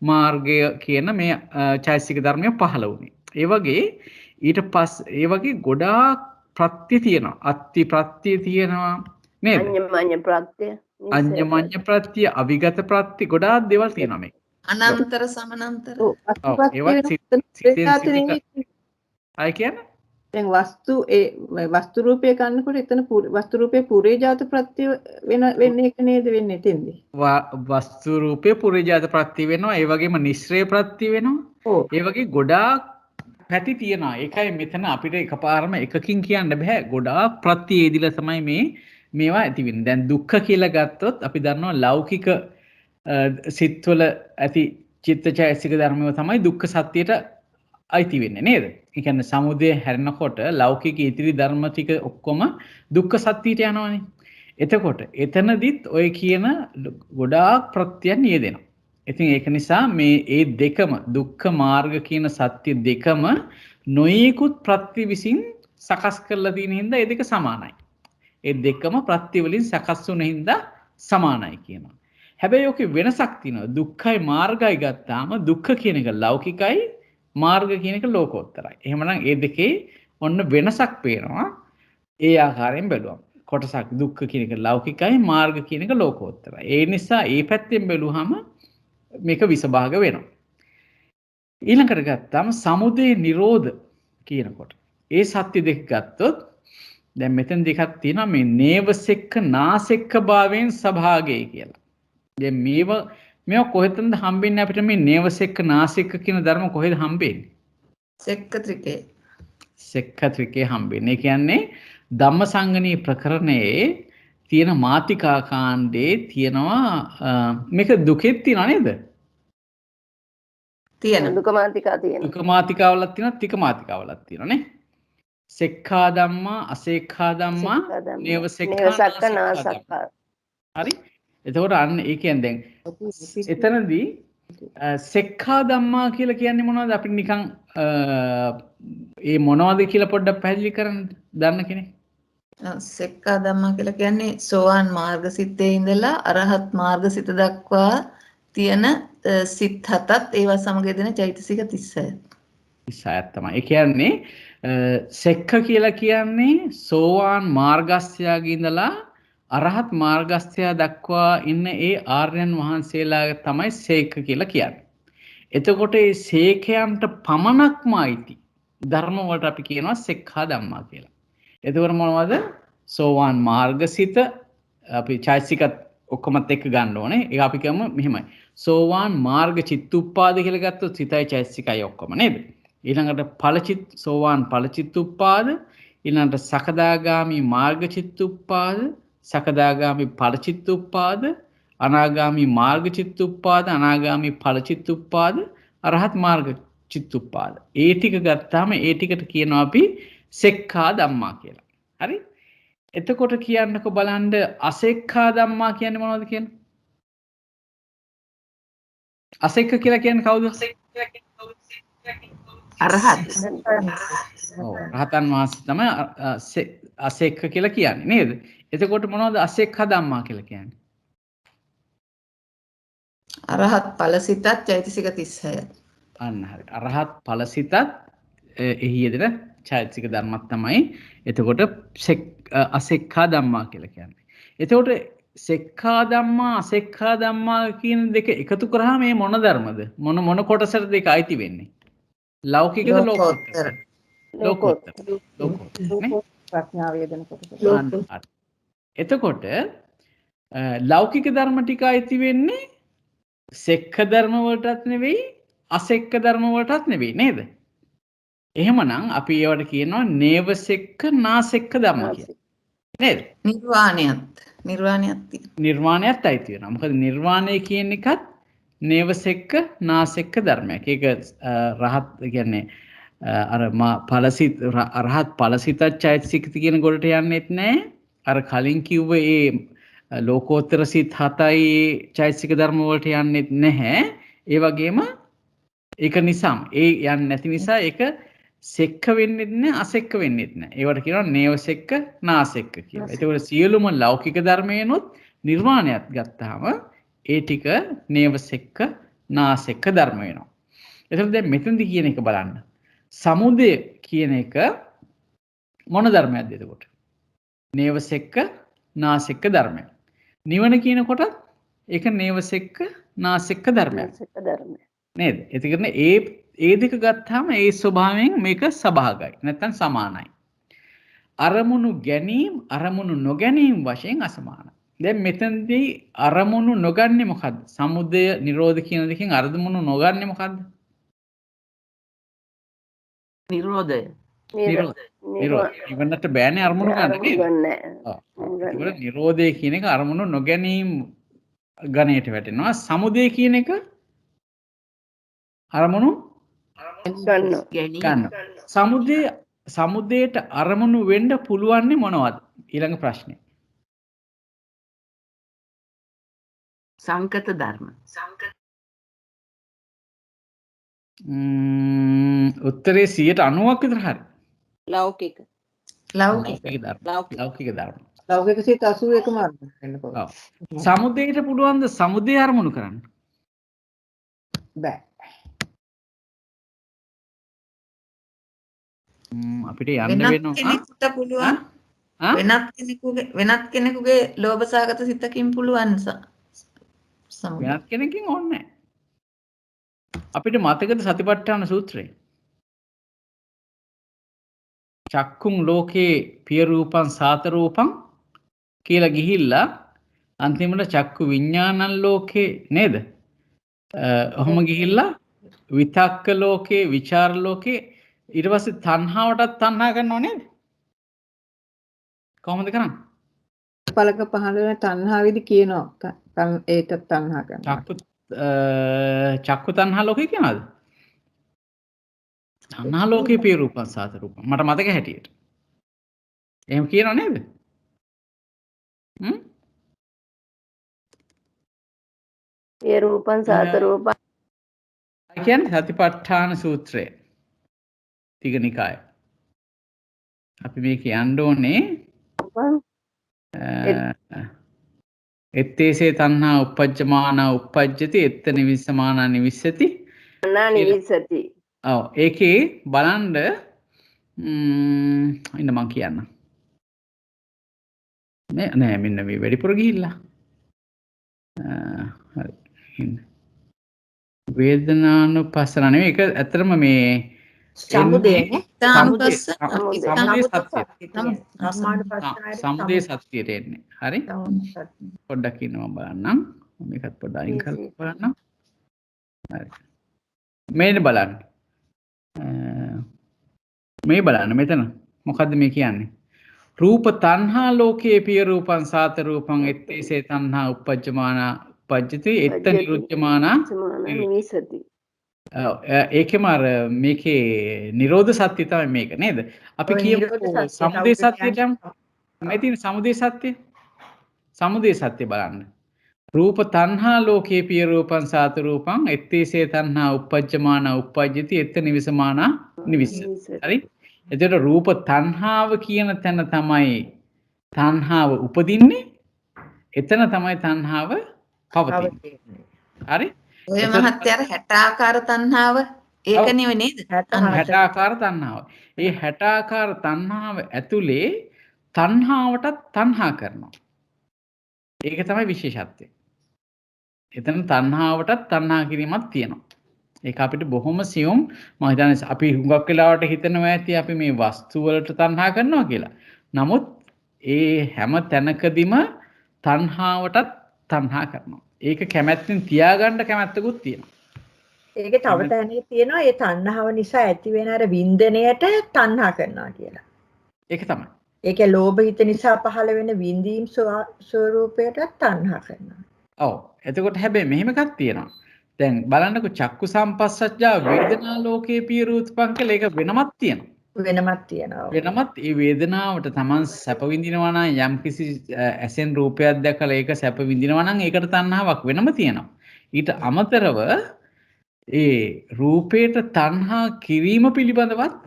මාර්ගය කියන මේ චෛතසික ධර්මය පහළ වුනේ. ඒ වගේ ඊට පස්සේ ඒ වගේ ගොඩාක් ප්‍රත්‍ය තියෙනවා. අත්ති ප්‍රත්‍ය තියෙනවා නේද? අඤ්ඤමඤ්ඤ ප්‍රත්‍ය. අඤ්ඤමඤ්ඤ ප්‍රත්‍ය, අවිගත ප්‍රත්‍ය ගොඩාක් දේවල් තියෙනවා මේක. අනන්තර සමනන්තර. ඔව් ඒවත් අය කියන්නේ දැන් වස්තු රූපය ගන්නකොට එතන වස්තු රූපේ පුරේ ජාත ප්‍රත්‍ය වෙන්නේ එක නේද වෙන්නේ එතෙන්දී. වස්තු රූපේ පුරේජාත ප්‍රත්‍ය වෙනවා. ඒ වගේම නිශ්චය ප්‍රත්‍ය වෙනවා. ඔව්. ඒ වගේ ගොඩාක් පැති තියෙනවා. ඒකයි මෙතන අපිට එකපාරම එකකින් කියන්න බෑ. ගොඩාක් ප්‍රත්‍ය එදිලා තමයි මේවා ඇති වෙන්නේ. දැන් දුක්ඛ කියලා ගත්තොත් අපි දන්නවා ලෞකික සිත්වල ඇති චිත්තචෛතසික ධර්මව තමයි දුක්ඛ සත්‍යයට අයිති වෙන්නේ නේද? ඒ කියන්නේ සමුදය හැරෙනකොට ලෞකික ඉතිරි ධර්ම ටික ඔක්කොම දුක්ඛ සත්‍යයට යනවානේ. එතකොට එතනදිත් ඔය කියන ගොඩාක් ප්‍රත්‍යයන් යෙදෙනවා. ඉතින් ඒක නිසා මේ දෙකම දුක්ඛ මාර්ග කියන සත්‍ය දෙකම නොයෙකුත් ප්‍රත්‍ය විසින් සකස් කරලා තියෙන හින්දා ඒ දෙක සමානයි. ඒ දෙකම ප්‍රත්‍ය වලින් සකස් වුන හින්දා සමානයි කියනවා. හැබැයි ඔකේ වෙනසක් තියෙනවා. දුක්ඛයි මාර්ගයි ගත්තාම දුක්ඛ කියන එක ලෞකිකයි මාර්ග කියන එක ලෝකෝත්තරයි. එහෙමනම් ඒ දෙකේ ඔන්න වෙනසක් පේනවා. ඒ ආකාරයෙන් බැලුවම. කොටසක් දුක්ඛ කියන එක ලෞකිකයි මාර්ග කියන එක ලෝකෝත්තරයි. ඒ නිසා ඒ පැත්තෙන් බැලුවහම මේක විසභාග වෙනවා. ඊළඟට ගත්තාම සමුදය නිරෝධ කියනකොට ඒ සත්‍ය දෙක ගත්තොත් දැන් මෙතන දෙකක් තියෙනවා මේ නේවසෙක්ක නාසෙක්ක භාවයෙන් සභාගය කියලා. දැන් මේවා කොහෙන්ද හම්බෙන්නේ අපිට මේ නේවසෙක්ක නාසෙක්ක කියන ධර්ම කොහෙද හම්බෙන්නේ? සෙක්කත්‍රිකේ. සෙක්කත්‍රිකේ හම්බෙන්නේ. ඒ කියන්නේ ධම්මසංගණී ප්‍රකරණයේ තියෙන මාතිකා කාණ්ඩේ තියෙනවා මේක දුකෙත් තියෙනවා නේද? තියෙනවා. දුක මාතිකා තියෙනවා. දුක මාතිකාවලක් තියෙනවා, තික මාතිකාවලක් තියෙනවා නේ. සෙක්ඛා ධම්මා, අසෙක්ඛා ධම්මා, නේව සෙක්ඛා නාසක්ඛා. හරි? එතකොට අන්න ඒ කියන්නේ දැන් එතනදී සෙක්ඛා ධම්මා කියලා කියන්නේ මොනවද? අපිට නිකන් ඒ මොනවද කියලා පොඩ්ඩක් පැහැදිලි කරන්න දන්න කෙනෙක්. සෙක්කා ධම්මා කියලා කියන්නේ සෝවාන් මාර්ගසිතේ ඉඳලා අරහත් මාර්ගසිත දක්වා තියෙන සිත් හතත් ඒවා සමග දෙන චෛතසික 36. 36ක් තමයි. ඒ කියන්නේ සෙක්ඛ කියලා කියන්නේ සෝවාන් මාර්ගස්ත්‍යයේ ඉඳලා අරහත් මාර්ගස්ත්‍යය දක්වා ඉන්න ඒ ආර්යයන් වහන්සේලා තමයි සේක්ඛ කියලා කියන්නේ. එතකොට මේ සේඛයන්ට පමණක්ම අයිති ධර්ම වලට අපි කියනවා සෙක්ඛා ධම්මා කියලා. එතකොට මොනවද? සෝවාන් මාර්ගසිත අපි චෛතසිකත් ඔක්කොමත් එක්ක ගන්න ඕනේ. ඒක අපි කියමු මෙහෙමයි. සෝවාන් මාර්ග චිත්තුප්පාද කියලා ගත්තොත් සිතයි චෛතසිකයි ඔක්කොම නේද? ඊළඟට සෝවාන් ඵල චිත්තුප්පාද, ඊළඟට සකදාගාමි මාර්ග චිත්තුප්පාද, සකදාගාමි ඵල චිත්තුප්පාද, අනාගාමි මාර්ග චිත්තුප්පාද, අනාගාමි ඵල චිත්තුප්පාද, අරහත් මාර්ග චිත්තුප්පාද. ඒ ටික ගත්තාම ඒ ටිකට කියනවා අපි සෙක්ඛා ධම්මා කියලා. හරි? එතකොට කියන්නකො බලන්න අසෙක්ඛා ධම්මා කියන්නේ මොනවද කියන්නේ? අසෙක්ඛ කියලා කියන්නේ කවුද? අරහත්. ඔව් රහතන් වහන්සේ තමයි අසෙක්ඛ කියලා කියන්නේ නේද? එතකොට මොනවද අසෙක්ඛා ධම්මා කියලා කියන්නේ? අරහත් ඵලසිතත් චෛතසික 36. අන්න හරි. අරහත් ඵලසිතත් එහි යෙදෙන චෛතසික ධර්මයක් තමයි එතකොට අසෙක්ඛා ධම්මා කියලා කියන්නේ. එතකොට සෙක්ඛා ධම්මා අසෙක්ඛා ධම්මා කියන දෙක එකතු කරාම මේ මොන ධර්මද? මොන කොටසට දෙක අයිති වෙන්නේ? ලෞකිකද ලෝකෝත්තර? ලෝකෝත්තර. ප්‍රඥාව වේදන කොටස. එතකොට ලෞකික ධර්ම ටික අයිති වෙන්නේ සෙක්ඛ ධර්ම වලටත් නෙවෙයි අසෙක්ඛ ධර්ම වලටත් නෙවෙයි නේද? එහෙමනම් අපි ඒවට කියනවා නේව සෙක්ඛ නාසෙක්ඛ ධම්ම කියලා. නේද? නිර්වාණයත් අයිති වෙනවා. මොකද නිර්වාණය කියන එකත් නේව සෙක්ඛ නාසෙක්ඛ ධර්මයක්. ඒක රහත් කියන්නේ අර ඵලසිත රහත් ඵලසිත චෛතසික කියන ගොඩට යන්නේත් නැහැ. අර කලින් කිව්ව ඒ ලෝකෝත්තර සිත් 7යි චෛතසික ධර්ම වලට යන්නේත් නැහැ. ඒ වගේම ඒක නිසාම ඒ යන්නේ නැති නිසා ඒක සෙක්ඛ වෙන්නේ නැහැ අසෙක්ඛ වෙන්නේ නැහැ. ඒවට කියනවා නේව සෙක්ඛ නාසෙක්ඛ කියලා. ඒකවල සියලුම ලෞකික ධර්මයනොත් නිර්වාණයත් ගත්තාම ඒ ටික නේව සෙක්ඛ නාසෙක්ඛ ධර්ම වෙනවා. එතකොට දැන් මෙතනදී කියන එක බලන්න. සමුදය කියන එක මොන ධර්මයක්ද එතකොට? නේව සෙක්ඛ නාසෙක්ඛ ධර්මයක්. නිවන කියනකොට ඒක නේව සෙක්ඛ නාසෙක්ඛ ධර්මයක්. නේද? එතකොට ඒ දෙක ගත්තාම ඒ ස්වභාවයෙන් මේක සභාගයි. නැත්නම් සමානයි. අරමුණු ගැනීම අරමුණු නොගැනීම වශයෙන් අසමානයි. දැන් මෙතනදී අරමුණු නොගන්නේ මොකද්ද? සමුදය නිරෝධ කියන දෙකෙන් අරමුණු නොගන්නේ මොකද්ද? නිරෝධය. නිවනට බෑනේ අරමුණු ගන්න නේද? ඒක නිරෝධය කියන එක අරමුණු නොගැනීම ගණයට වැටෙනවා. සමුදය කියන එක අරමුණු ගන්න. සමුදයට අරමුණු වෙන්න පුළුවන්නේ මොනවද? ඊළඟ ප්‍රශ්නේ. සංකත ධර්ම. උත්තරේ 90ක් විතර හරි. ලෞකික. ලෞකික ධර්ම. ලෞකික සිත 81ම අරමුණු වෙන්න පුළුවන්. ඔව්. සමුදයට පුළුවන් ද සමුදය අරමුණු කරන්න? බෑ. අපිට යන්න වෙනවා. කෙනෙකුට පුළුවන්. වෙනත් කෙනෙකුගේ ලෝභ සහගත සිතකින් පුළුවන් වෙනත් කෙනකින් ඕනේ නැහැ. අපිට මතකද සතිපට්ඨාන සූත්‍රය? චක්කුම් ලෝකේ පිය රූපං සාත රූපං කියලා ගිහිල්ලා අන්තිමට චක්කු විඥානං ලෝකේ නේද? ඔහොම ගිහිල්ලා විතක්ක ලෝකේ විචාර ලෝකේ ඊට පස්සේ තණ්හාවටත් තණ්හා කරනව නේද? කොහොමද කරන්නේ? පලක පහළ වෙන තණ්හාවේදී කියනවා ඒකත් තණ්හා කරනවා. චක්කු තණ්හා ලෝකේ කියනවාද? තණ්හා ලෝකේ පිය රූපං සාත රූපං. මට මතක හැටියට. එහෙම කියනව නේද? පිය රූපං සාත රූපං. කියන්නේ සතිපට්ඨාන සූත්‍රය. තිගනිකාය. අපි මේ කියන්න ඕනේ එත්තේසේ තණ්හා uppajjamana uppajjati etta nivissamana nivissati නිවිසති. ඔව් ඒකේ බලන්න ඉන්න මං කියන්න. නෑ මෙන්න මේ වැඩිපුර ගිහිල්ලා. හරි. වේදනානුපස්සන නෙවෙයි ඒක ඇත්තටම මේ සමුදය සත්‍යයට එන්නේ. හරි. පොඩ්ඩක් ඉන්නවා බලන්නම්. මේකත් පොඩ්ඩක් අයින් කරලා බලන්නම්. හරි. මේක බලන්න. මේ බලන්න මෙතන මොකද්ද මේ කියන්නේ? රූප තණ්හා ලෝකේ පිය රූපං සාත රූපං ettese තණ්හා uppajjamana uppajjati etta niruddhamana නිවිසති. ඒකෙම අර මේකේ නිරෝධ සත්‍ය තමයි මේක නේද? අපි කියමු සමුදය සත්‍යයට යමු. මේ තියෙන සමුදය සත්‍ය. සමුදය සත්‍ය බලන්න. රූප තණ්හා ලෝකේ පිය රූපං සාත රූපං ettese තණ්හා uppajjamana uppajjati etta nivissamana nivissati. හරි? එතකොට රූප තණ්හාව කියන තැන තමයි තණ්හාව උපදින්නේ. එතන තමයි තණ්හාව පවතින්නේ. හරි? ඔය මහත්තයාර 60 ආකාර තණ්හාව ඒක නෙවෙයි නේද? 60 ආකාර තණ්හාව. ඒ 60 ආකාර තණ්හාව ඇතුලේ තණ්හාවටත් තණ්හා කරනවා. ඒක තමයි විශේෂත්වය. එතන තණ්හාවටත් තණ්හා කිරීමක් තියෙනවා. ඒක අපිට බොහොම සියුම් මම හිතන්නේ අපි හුඟක් වෙලාවට හිතනවා ඇති අපි මේ වස්තු වලට තණ්හා කරනවා කියලා. නමුත් ඒ හැම තැනකදීම තණ්හාවටත් තණ්හා කරනවා. ඒක කැමැත්තෙන් තියාගන්න කැමැත්තකුත් තියෙනවා. ඒකේ තව තැනක තියෙනවා ඒ තණ්හාව නිසා ඇති වෙන අර වින්දනයට තණ්හා කරනවා කියලා. ඒක තමයි. ඒකේ ලෝභ හිත නිසා පහළ වෙන වින්දීම් ස්වરૂපයට තණ්හා කරනවා. ඔව්. එතකොට හැබැයි මෙහෙම එකක් තියෙනවා. දැන් බලන්නකො චක්කු සම්පස්සජ්ජා වේදනා ලෝකේ පියරූත්පංකල ඒක වෙනමක් තියෙනවා. වෙනමක් තියෙනවා. වෙනමත් ඒ වේදනාවට Taman සැප විඳිනවා නම් යම්කිසි ඇසෙන් රූපයක් දැකලා ඒක සැප විඳිනවා නම් ඒකට තණ්හාවක් වෙනම තියෙනවා. ඊට අමතරව ඒ රූපේට තණ්හා කිරීම පිළිබඳවත්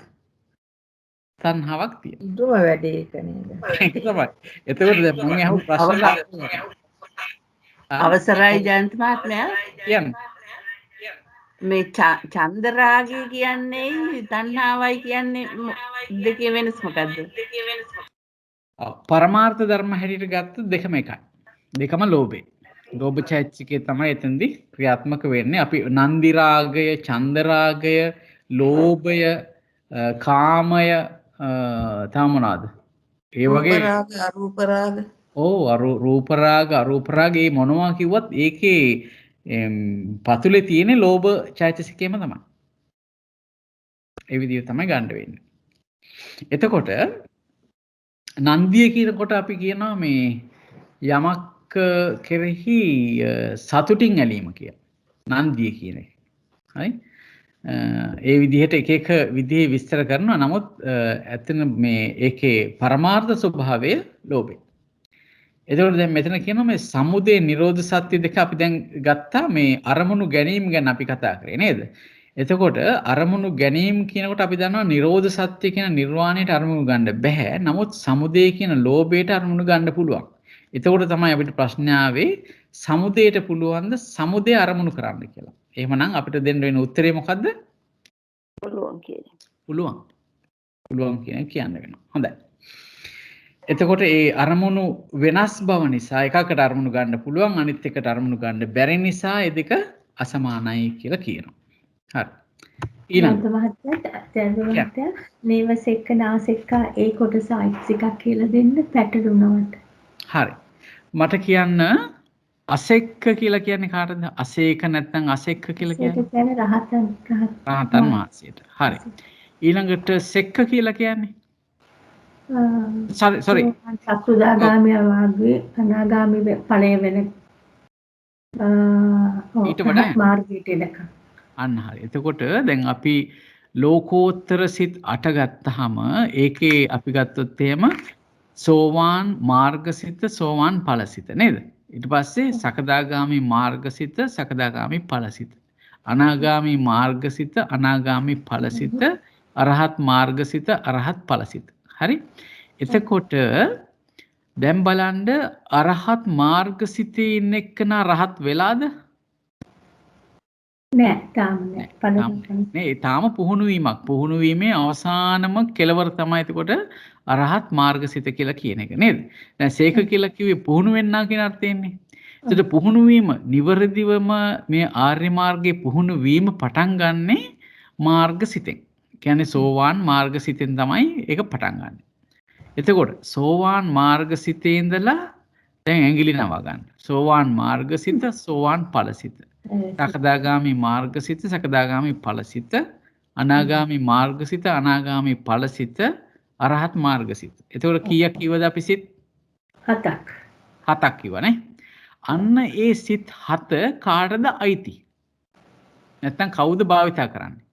තණ්හාවක් තියෙනවා. දුම වැඩි ඒක නේද? ඒක තමයි. එතකොට දැන් මම අහපු ප්‍රශ්න අවසරයි ජයන්ත මහත්මයා. කියන්න. මේ චන්දරාගය කියන්නේ තණ්හාවයි කියන්නේ දෙකේ වෙනස මොකද්ද? පරමාර්ථ ධර්ම හැටියට ගත්තොත් දෙකම එකයි. දෙකම ලෝභේ. ලෝභ චෛතසිකේ තමයි එතෙන්දී ක්‍රියාත්මක වෙන්නේ. අපි නන්දි රාගය, චන්ද රාගය, ලෝභය, කාමය තව මොනවාද? ඒ වගේ රාග අරූප රාග. ඔව් රූප රාග, අරූප රාග මේ මොනවා කිව්වත් ඒකේ පතුලේ තියෙන ලෝභ චෛතසිකේම තමයි. ඒ විදිහ තමයි ගන්න වෙන්නේ. එතකොට නන්දිය කියනකොට අපි කියනවා මේ යමක් කෙරෙහි සතුටින් ඇලීම කියලා. නන්දිය කියන එක. හරි? ඒ විදිහට එක එක විදිහේ විස්තර කරනවා. නමුත් ඇත්තන මේ ඒකේ පරමාර්ථ ස්වභාවය ලෝභය. එතකොට දැන් මෙතන කියනවා මේ සමුදය නිරෝධ සත්‍ය දෙක අපි දැන් ගත්තා මේ අරමුණු ගැනීම ගැන අපි කතා කරේ නේද? එතකොට අරමුණු ගැනීම කියනකොට අපි දන්නවා නිරෝධ සත්‍ය කියන නිර්වාණයට අරමුණු ගන්න බෑ. නමුත් සමුදය කියන ලෝභයට අරමුණු ගන්න පුළුවන්. එතකොට තමයි අපිට ප්‍රශ්න ආවේ සමුදයට පුළුවන්ද සමුදය අරමුණු කරන්න කියලා. එහෙමනම් අපිට දෙන්න වෙන උත්තරේ මොකද්ද? පුළුවන් කියන්නේ. පුළුවන්. පුළුවන් කියන්න වෙනවා. හොඳයි. එතකොට ඒ අරමුණු වෙනස් බව නිසා එකකට අරමුණු ගන්න පුළුවන් අනිත් එකට අරමුණු ගන්න බැරි නිසා ඒ දෙක අසමානයි කියලා කියනවා. හරි. ඊළඟ මහත්තයා නේවසෙක්ක නාසෙක්ක ඒ කොටස අයිතික කියලා දෙන්න පැටළුණාට. හරි. මට කියන්න අසෙක්ක කියලා කියන්නේ කාටද? අසේක නැත්නම් අසෙක්ක කියලා කියන්නේ? ඒක කියන්නේ රහතන් වහන්සේට. හරි. ඊළඟට සෙක්ක කියලා කියන්නේ? sorry සක්‍රුදාගාමී වාගේ අනාගාමී ඵලය වෙන ඊට වඩා මාර්ගයට එනකම්. අන්න හරි. එතකොට දැන් අපි ලෝකෝත්තර සිත් 8 ගත්තාම ඒකේ අපි ගත්තොත් එහෙම සෝවාන් මාර්ගසිත සෝවාන් ඵලසිත නේද? ඊට පස්සේ සකදාගාමි මාර්ගසිත සකදාගාමි ඵලසිත. අනාගාමි මාර්ගසිත අනාගාමි ඵලසිත අරහත් මාර්ගසිත අරහත් ඵලසිත. හරි? එතකොට දැන් බලන්න අරහත් මාර්ගසිතේ ඉන්න එක්කනා රහත් වෙලාද? නෑ තාම නෑ. නේ තාම පුහුණු වීමක්. පුහුණු වීමේ අවසානම කෙලවර තමයි එතකොට අරහත් මාර්ගසිත කියලා කියන එක නේද? දැන් සීක කියලා කිව්වේ පුහුණු වෙන්නා කියන අර්ථයෙන්නේ. එතකොට පුහුණු වීම නිවර්දිවම මේ ආර්ය මාර්ගයේ පුහුණු වීම පටන් ගන්නෙ මාර්ගසිතෙන්. කියන්නේ සෝවාන් මාර්ගසිතෙන් තමයි ඒක පටන් ගන්න. එතකොට සෝවාන් මාර්ගසිතේ ඉඳලා දැන් ඇඟිලි නවා ගන්න. සෝවාන් මාර්ගසිත සෝවාන් ඵලසිත. සකදාගාමි මාර්ගසිත සකදාගාමි ඵලසිත අනාගාමි මාර්ගසිත අනාගාමි ඵලසිත අරහත් මාර්ගසිත. එතකොට කීයක් කිව්වද අපි සිත්? 7ක්. 7ක් කිව්වනේ. අන්න ඒ සිත් 7 කාටද අයිති? නැත්තම් කවුද භාවිතා කරන්නේ?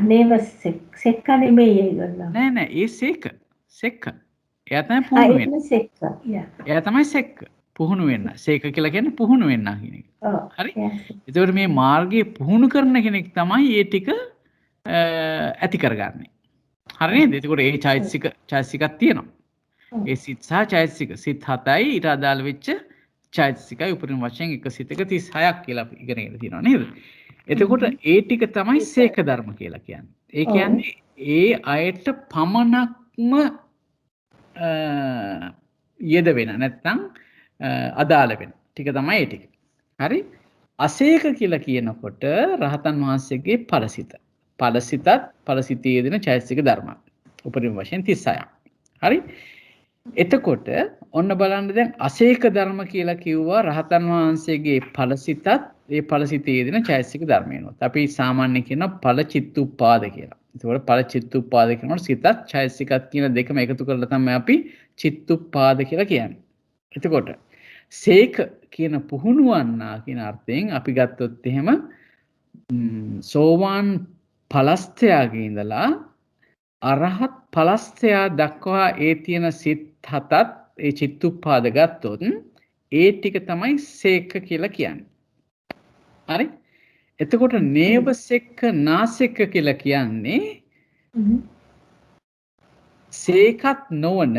නේවසෙක්ක නෙමෙයි ඒගොල්ලෝ. නෑ ඒ සෙක්ක. එයා තමයි පුහුණු වෙන්නේ. සෙක්ක. එයා තමයි සෙක්ක. පුහුණු වෙන්න. සේක කියලා කියන්නේ පුහුණු වෙන්න කියන එක. හරි? එතකොට මේ මාර්ගයේ පුහුණු කරන කෙනෙක් තමයි ඒ ටික ඇති කරගන්නේ. හරි නේද? එතකොට ඒ චෛතසිකක් තියෙනවා. ඒ සිත් සහ චෛතසික සිත් 7යි ඊට අදාළ වෙච්ච චෛතසිකයි උපරිම වශයෙන් එක සිතක 36ක් කියලා අපි ඉගෙනගෙන තියෙනවා නේද? එතකොට ඒ ටික තමයි සේක ධර්ම කියලා කියන්නේ. ඒ කියන්නේ ඒ අයට පමණක්ම යෙද වෙන නැත්නම් අදාළ වෙන ටික තමයි ඒ ටික. හරි? අසේක කියලා කියනකොට රහතන් වහන්සේගේ ඵලසිත. ඵලසිතත් ඵලසිතේ යෙදෙන චෛතසික ධර්ම. උපරිම වශයෙන් 36ක්. හරි? එතකොට ඔන්න බලන්න දැන් අසේක ධර්ම කියලා කිව්වා රහතන් වහන්සේගේ ඵලසිතත් ඒ ඵලසිතේ යෙදෙන චෛතසික ධර්මයනොත්. අපි සාමාන්‍යයෙන් කියන ඵල චිත්තුප්පාද කියලා. ඒකෝට ඵල චිත්තුප්පාද කියනකොට සිතත් චෛතසිකත් කියන දෙකම එකතු කරලා තමයි අපි චිත්තුප්පාද කියලා කියන්නේ. එතකොට සේක කියන පුහුණුවන්නා කියන අර්ථයෙන් අපි ගත්තොත් එහෙම සෝවාන් ඵලස්ථයාගේ ඉඳලා අරහත් ඵලස්ථයා දක්වා ඒ තියෙන සිත් හතත් ඒ චිත්තුප්පාද ගත්තොත් ඒ ටික තමයි සේක කියලා කියන්නේ. හරි? එතකොට නේවසෙක්ක නාසෙක්ක කියලා කියන්නේ සේකත් නොවන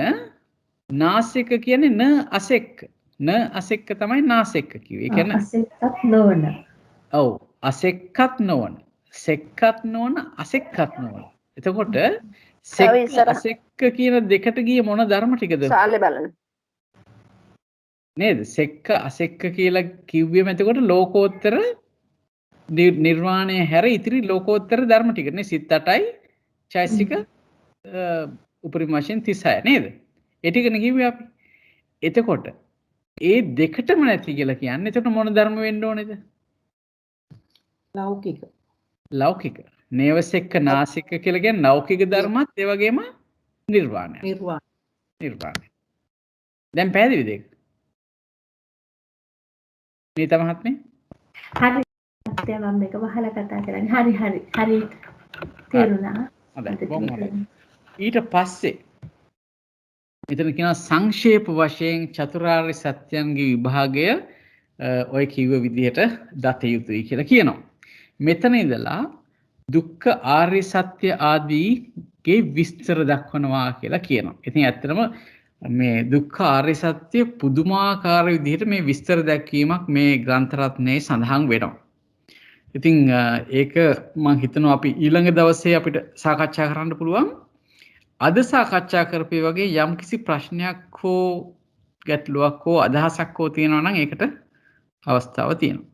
නාසෙක කියන්නේ න අසෙක්ක. න අසෙක්ක තමයි නාසෙක්ක කිව්වේ. ඒ කියන්නේ අසෙක්කත් නොවන. ඔව් අසෙක්කත් නොවන. සෙක්කත් නොවන අසෙක්කත් නොවන. එතකොට සෙක්ක අසෙක්ක කියන දෙකට ගිය මොන ධර්ම ටිකද? සාලේ බලන්න. නේද? සෙක්ක අසෙක්ක කියලා කිව්වෙම එතකොට ලෝකෝත්තර නිර්වාණය හැර ඉතිරි ලෝකෝත්තර ධර්ම ටික නේ සිත් 8යි චෛතසික උපරිම වශයෙන් 36 නේද? ඒ ටිකනේ කිව්වේ අපි. එතකොට ඒ දෙකටම නැති කියලා කියන්නේ එතකොට මොන ධර්ම වෙන්න ඕනේද? ලෞකික. ලෞකික. නේවසෙක්ක නාසික කියලා කියන්නේ ලෞකික ධර්මත් ඒ වගේම නිර්වාණය. නිර්වාණය. දැන් පැහැදිලිද ඒක? මේ තමහත්නේ? හරි. අත්‍ය මම මේක වහලා කතා කරන්නේ. හරි. තේරුණා. හොඳයි. ඊට පස්සේ මෙතන කියනවා සංක්ෂේප වශයෙන් චතුරාර්ය සත්‍යයන්ගේ විභාගය ඔය කිව්ව විදිහට දත යුතුයි කියලා කියනවා. මෙතන ඉඳලා දුක්ඛ ආර්ය සත්‍ය ආදීගේ විස්තර දක්වනවා කියලා කියනවා. ඉතින් ඇත්තටම මේ දුක්ඛ ආර්ය සත්‍ය පුදුමාකාර විදිහට මේ විස්තර දැක්වීමක් මේ ග්‍රන්ථ රත්නයේ සඳහන් වෙනවා. ඉතින් ඒක මම හිතනවා අපි ඊළඟ දවසේ අපිට සාකච්ඡා කරන්න පුළුවන්. අද සාකච්ඡා කරපේ වගේ යම්කිසි ප්‍රශ්නයක් හෝ ගැටලුවක් හෝ අදහසක් හෝ තියෙනවා නම් ඒකට අවස්ථාව තියෙනවා.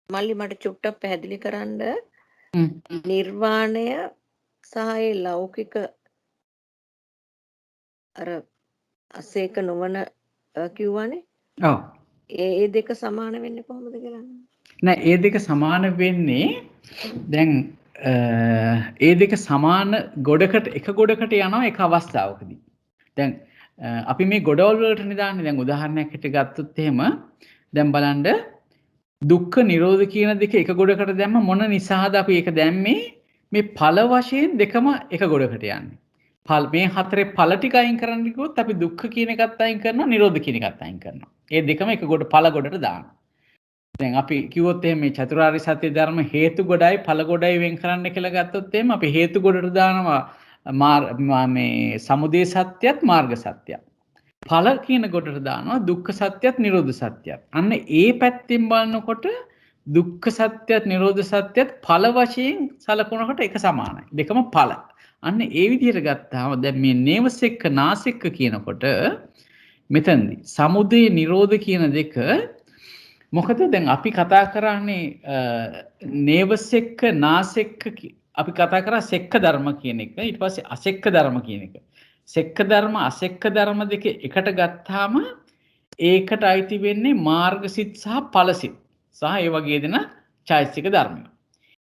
මල්ලි මට චුට්ටක් පැහැදිලි කරන්න නිර්වාණය සහ ඒ ලෞකික අර අසේක නොවන කිව්වනේ. ඔව්. ඒ දෙක සමාන වෙන්නේ කොහොමද කියලා? නෑ ඒ දෙක සමාන වෙන්නේ දැන් ඒ දෙක සමාන ගොඩකට එක ගොඩකට යනවා එක අවස්ථාවකදී. දැන් අපි මේ ගොඩවල් වලට නිදාන්නේ දැන් උදාහරණයක් හිට ගත්තොත් එහෙම දැන් බලන්න දුක්ඛ නිරෝධ කියන දෙක එක ගොඩකට දැම්ම මොන නිසාද අපි ඒක දැම්මේ මේ ඵල වශයෙන් දෙකම එක ගොඩකට යන්නේ. ඵල මේ හතරේ ඵල ටික අයින් කරන්න කිව්වොත් අපි දුක්ඛ කියන එකත් අයින් කරනවා නිරෝධ කියන එකත් අයින් කරනවා. ඒ දෙකම එක ගොඩ ඵල ගොඩට දානවා. දැන් අපි කිව්වොත් එහෙම මේ චතුරාර්ය සත්‍ය ධර්ම හේතු ගොඩයි ඵල ගොඩයි වෙන් කරන්න කියලා ගත්තොත් එහෙම අපි හේතු ගොඩට දානවා මේ සමුදය සත්‍යයත් මාර්ග සත්‍යයත්. ඵල කියන ගොඩට දානවා දුක්ඛ සත්‍යයත් නිරෝධ සත්‍යයත්. අන්න ඒ පැත්තෙන් බලනකොට දුක්ඛ සත්‍යයත් නිරෝධ සත්‍යයත් ඵල වශයෙන් සලකනකොට එක සමානයි. දෙකම ඵල. අන්න ඒ විදිහට ගත්තාම දැන් මේ නේවසෙක්ක නාසෙක්ක කියනකොට මෙතනදී සමුදය නිරෝධ කියන දෙක මොකද දැන් අපි කතා කරන්නේ නේවසෙක්ක නාසෙක්ක අපි කතා කරා සෙක්ක ධර්ම කියන එක ඊට පස්සේ අසෙක්ක ධර්ම කියන එක. සෙක්ක ධර්ම අසෙක්ක ධර්ම දෙක එකට ගත්තාම ඒකට අයිති වෙන්නේ මාර්ගසිත සහ ඵලසිත සහ ඒ වගේ දෙන චෛතසික ධර්ම.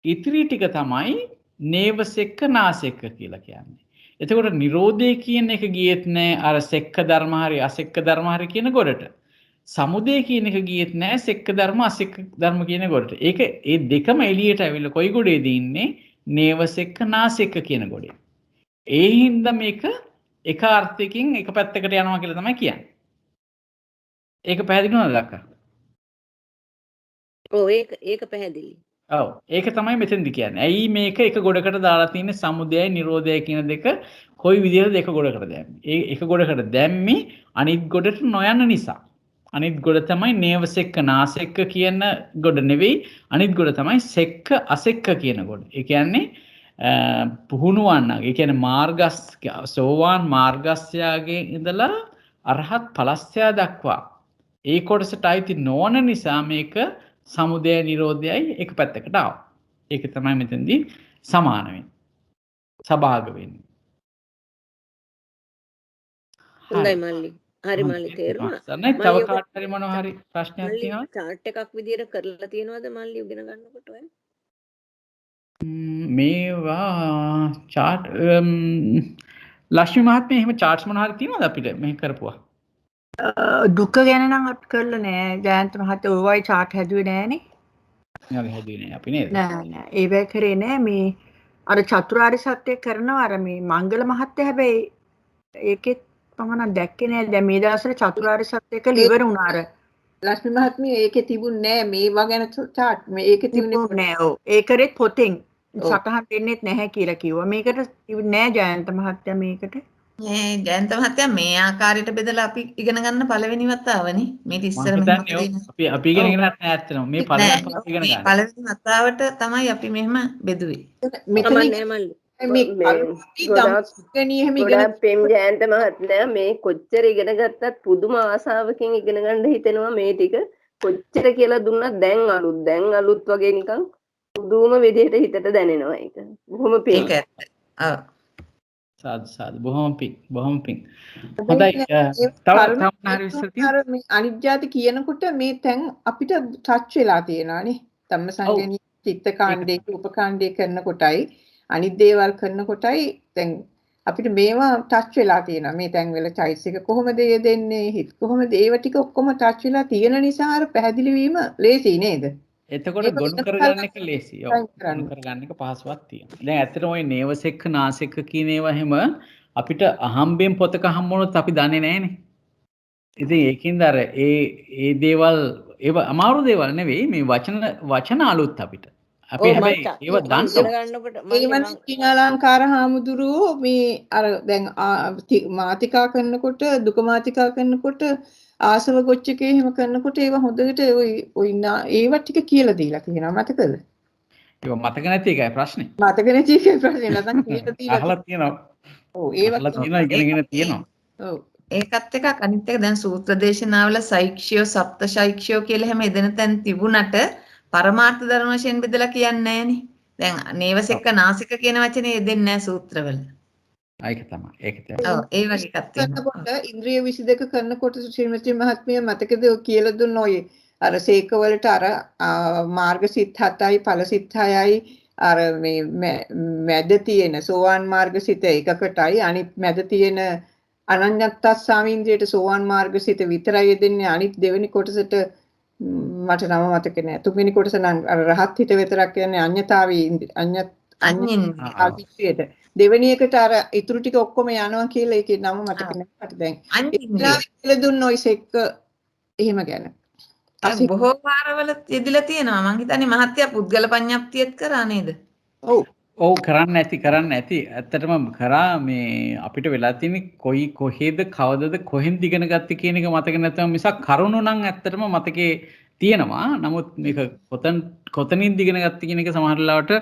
ඉතිරි ටික තමයි නේවසෙක්ක නාසෙක්ක කියලා කියන්නේ. එතකොට නිරෝධය කියන එක ගියෙත් නෑ අර සෙක්ක ධර්ම හරි අසෙක්ක ධර්ම හරි කියන ගොඩට. සමුදය කියන එක ගියෙත් නෑ සෙක්ක ධර්ම අසෙක්ක ධර්ම කියන ගොඩට. ඒක ඒ දෙකම එළියට ඇවිල්ලා කොයි ගොඩේද ඉන්නේ? නේවසෙක්ක නාසෙක්ක කියන ගොඩේ. ඒ හින්දා මේක එක අර්ථයකින් එක පැත්තකට යනවා කියලා තමයි කියන්නේ. ඒක පැහැදිලි වුණාද අක්කා? ඔව් ඒක පැහැදිලි. ඔව් ඒක තමයි මෙතෙන්දි කියන්නේ. ඇයි මේක එක ගොඩකට දාලා තියෙන්නේ සමුදයයි නිරෝධයයි කියන දෙක කොයි විදිහටද එක ගොඩකට දැම්මේ? ඒ එක ගොඩකට දැම්මේ අනිත් ගොඩට නොයන නිසා. අනිත් ගොඩ තමයි නේවසෙක්ක නාසෙක්ක කියන ගොඩ නෙවෙයි අනිත් ගොඩ තමයි සෙක්ක අසෙක්ක කියන ගොඩ. ඒ කියන්නේ පුහුණුවන්නගේ. ඒ කියන්නේ මාර්ගස් සෝවාන් මාර්ගස්යාගේ ඉඳලා අරහත් ඵලස්යා දක්වා ඒ කොටසට අයිති නොවන නිසා මේක සමුදය නිරෝධයයි එක පැත්තකට ආවා. ඒක තමයි මෙතනදී සමාන වෙන්නේ. සභාග වෙන්නේ. හොඳයි මල්ලි. හරි මල්ලි තේරුණා. සන්නයි තව කාට හරි මොනවා හරි ප්‍රශ්නයක් මල්ලි තියෙනවද? chart එකක් විදියට කරලා තියෙනවද මල්ලි ඉගෙන ගන්නකොට ඔය? මේවා chart ලක්ෂ්මී මහත්මිය එහෙම charts මොනවා හරි තියෙනවද අපිට මෙහෙ කරපුවා? දුක ගැන නම් අපි කරලා නෑ ජයන්ත මහත්තයා ඔයවයි chart හැදුවේ නෑනේ. නෑ හැදුවේ නෑ අපි නේද? නෑ ඒවැ කරේ නෑ මේ අර චතුරාර්ය සත්‍ය කරනවා අර මේ මංගල මහත්තයා හැබැයි ඒකෙත් පමණක් දැක්කේ නෑ දැන් මේ දවස්වල චතුරාර්ය සත්‍ය එක liver වුණා අර ලක්ෂ්මී මහත්මිය ඒකේ තිබුණේ නෑ මේවා ගැන chart මේ ඒකේ තිබුණේ නෑ ඔව් ඒ කරෙත් පොතෙන් සටහන් දෙන්නෙත් නැහැ කියලා කිව්වා මේකට තිබුණේ නෑ ජයන්ත මහත්තයා මේකට මේ ජයන්ත මහත්තයා මේ ආකාරයට බෙදලා අපි ඉගෙන ගන්න පළවෙනි වතාවනේ මේක ඉස්සර මෙහෙම අපි ඉගෙන ගන්න නැහැ ඇත්තටම මේ පළවෙනි පාඩම ඉගෙන ගන්න. පළවෙනි වතාවට තමයි අපි මෙහෙම බෙදුවේ. මෙතන නෑ මල්ලි. ගොඩාක් පෙම් ජයන්ත මහත්මයා මේ කොච්චර ඉගෙන ගත්තත් පුදුම ආසාවකින් ඉගෙන ගන්න හිතෙනවා මේ ටික කොච්චර කියලා දුන්නත් දැන් අලුත් වගේ නිකන් පුදුම විදිහට හිතට දැනෙනවා ඒක. බොහොම පිං. ඒක ඇත්ත. ඔව්. සාදු බොහොම පිං. හොඳයි. තව හරි විස්තර තියෙනවා. මේ අනිත් જાති කියනකොට මේ තැන් අපිට ටච් වෙලා තියෙනවානේ. ධම්මසංගණී චිත්තකාණ්ඩේ උපකාණ්ඩේ කරනකොටයි අනිත් දේවල් කරනකොටයි දැන් අපිට මේවා ටච් වෙලා තියෙනවා. මේ තැන් වල චෛසික කොහොමද දෙන්නේ? හිත කොහොමද? ඒව ටික ඔක්කොම ටච් වෙලා තියෙන නිසා අර පැහැදිලි වීම ලේසි නේද? එතකොට ගොනු කරගන්න එක ලේසි. ඔව්. ගොනු කරගන්න එක පහසුවක් තියෙනවා. දැන් ඇත්තටම ওই නේවසෙක්ක නාසෙක්ක කියන ඒවා හැම අපිට අහම්බෙන් පොතක හම්බුනොත් අපි දන්නේ නැහනේ. ඉතින් ඒකින්ද අර ඒ දේවල් ඒව අමාරු දේවල් නෙවෙයි මේ වචන අලුත් අපිට. අපි හැබැයි ඒව දන්නවා. ඒවන් චීනාලංකාර හාමුදුරුවෝ මේ අර දැන් මාතිකා කරනකොට දුක මාතිකා කරනකොට ආසව ගොච්චකේ එහෙම කරනකොට ඒව හොඳට ඔය ඒව ටික කියලා දීලා තියෙනවා මතකද? ඒක මතක නැති එකයි ප්‍රශ්නේ. මතක නැති එකයි ප්‍රශ්නේ නැත්නම් කියලා දීලා අහලා තියෙනවා. ඔව් ඒව ඉගෙනගෙන තියෙනවා. ඔව් ඒකත් එකක් අනිත් එක දැන් සූත්‍ර දේශනාවල සෛක්ෂියෝ සප්ත සෛක්ෂියෝ කියලා හැම එදෙන තැන් තිබුණට පරමාර්ථ ධර්ම වශයෙන් බෙදලා කියන්නේ නැහනේ. දැන් නේවසෙක්ක නාසික කියන වචනේ යෙදෙන්නේ නැහැ සූත්‍රවල. ඒක තමයි. ඔව් ඒ වගේ එකක් තියෙනවා. කරනකොට ඉන්ද්‍රිය 22 කරනකොට ශ්‍රීමති මහත්මිය මතකද ඔය කියලා දුන්න ඔය අර සීක වලට අර මාර්ග සිත් 7යි ඵල සිත් 6යි අර මේ මැද තියෙන සෝවාන් මාර්ග සිත එකකටයි අනිත් මැද තියෙන අනඤ්ඤත්තස්සාමීන්ද්‍රයට සෝවාන් මාර්ග සිත විතරයි දෙන්නේ අනිත් දෙවෙනි කොටසට මට නම මතක නෑ තුන්වෙනි කොටස නම් අර රහත් හිත විතරක් කියන්නේ අඤ්ඤතාවී අඤ්ඤතාවීට දෙවෙනි එකට අර ඉතුරු ටික ඔක්කොම යනවා කියලා ඒකේ නම මතක නෑ මට දැන් අඤ්ඤතාවී දුන්න ඔය සෙක්ක එහෙම ගැන බොහෝ පාරවල යෙදিলা තියෙනවා මං හිතන්නේ මහත්ය පුද්ගල පඤ්ඤප්තියත් කරා නේද? ඔව් කරන්න ඇති ඇත්තටම කරා මේ අපිට වෙලා තියෙන්නේ කොහෙද කවදද කොහෙන්ද ඉගෙන ගත්තේ කියන එක මතක නැත්නම් මිසක් කරුණු නම් ඇත්තටම මතකේ තියෙනවා. නමුත් මේක කොතනින්ද ඉගෙන ගත්තේ කියන එක සමහර වෙලාවට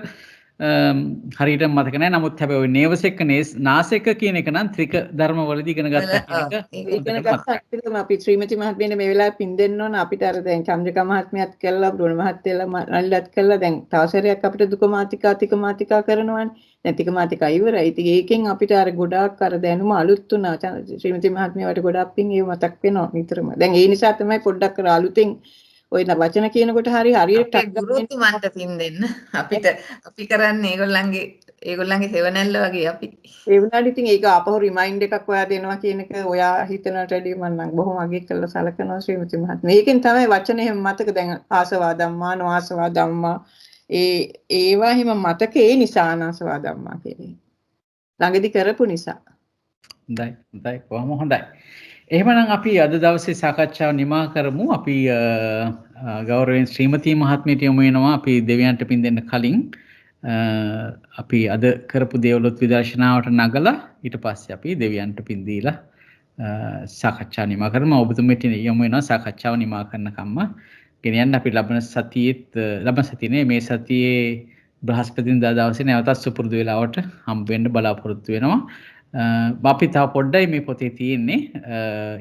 හරියට මතක නැහැ. නමුත් හැබැයි ওই නේවසෙක්ක නාසෙක්ක කියන එක නම් ත්‍රික ධර්ම වලදී ඉගෙන ගත්තා කියන එක ඉගෙන ගත්තා. අපි ශ්‍රීමති මහත්මියනේ මේ වෙලාවේ පින් දෙන්න ඕන අපිට අර දැන් චන්ද්‍රිකා මහත්මියත් කළා බ්‍රෝණ මහත්තයලා මල්ලත් කළා දැන් තව සැරයක් අපිට දුක මාතිකා තික මාතිකා කරනවානේ. දැන් තික මාතිකා ඉවරයි. ඉතින් ඒකෙන් අපිට අර ගොඩාක් අර දැනුම අලුත් වුණා. ශ්‍රීමති මහත්මියට ගොඩාක් පින් ඒව මතක් වෙනවා නිතරම. දැන් ඒ නිසා තමයි පොඩ්ඩක් අර අලුතෙන් ඔය වචන කියනකොට හරියට ගුරුතුමන්ට පින් දෙන්න අපිට අපි කරන්නේ ඒගොල්ලන්ගේ සෙවණැල්ල වගේ අපි ඒ වුණාට ඉතින් ඒක ආපහු රිමයින්ඩ් එකක් ඔයා දෙනවා කියන එක ඔයා හිතනට වැඩිය මම නම් බොහොම අගය කරලා සලකනවා ශ්‍රීමති මහත්මිය. මේකෙන් තමයි වචන එහෙම මතක දැන් ආසවා ධම්මා නොආසවා ධම්මා ඒවා එහෙම මතක ඒ නිසා අනාසවා ධම්මා කියන්නේ. ළඟදි කරපු නිසා. හොඳයි කොහොම හොඳයි. එහෙමනම් අපි අද දවසේ සාකච්ඡාව නිමා කරමු. අපි ගෞරවයෙන් ශ්‍රීමති මහත්මියට යොමු වෙනවා අපි දෙවියන්ට පින් දෙන්න කලින් අපි අද කරපු දේවලුත් විදර්ශනාවට නගලා ඊට පස්සේ අපි දෙවියන්ට පින් දීලා සාකච්ඡා නිමා කරමු. ඔබතුමීට යොමු වෙනවා සාකච්ඡාව නිමා කරනකම්ම ගෙනියන්න අපි ලබන සතියේ මේ සතියේ බ්‍රහස්පතින්දා දවසේ නැවතත් සුපුරුදු වෙලාවට හම්බ වෙන්න බලාපොරොත්තු වෙනවා. අපි තව පොඩ්ඩයි මේ පොතේ තියෙන්නේ.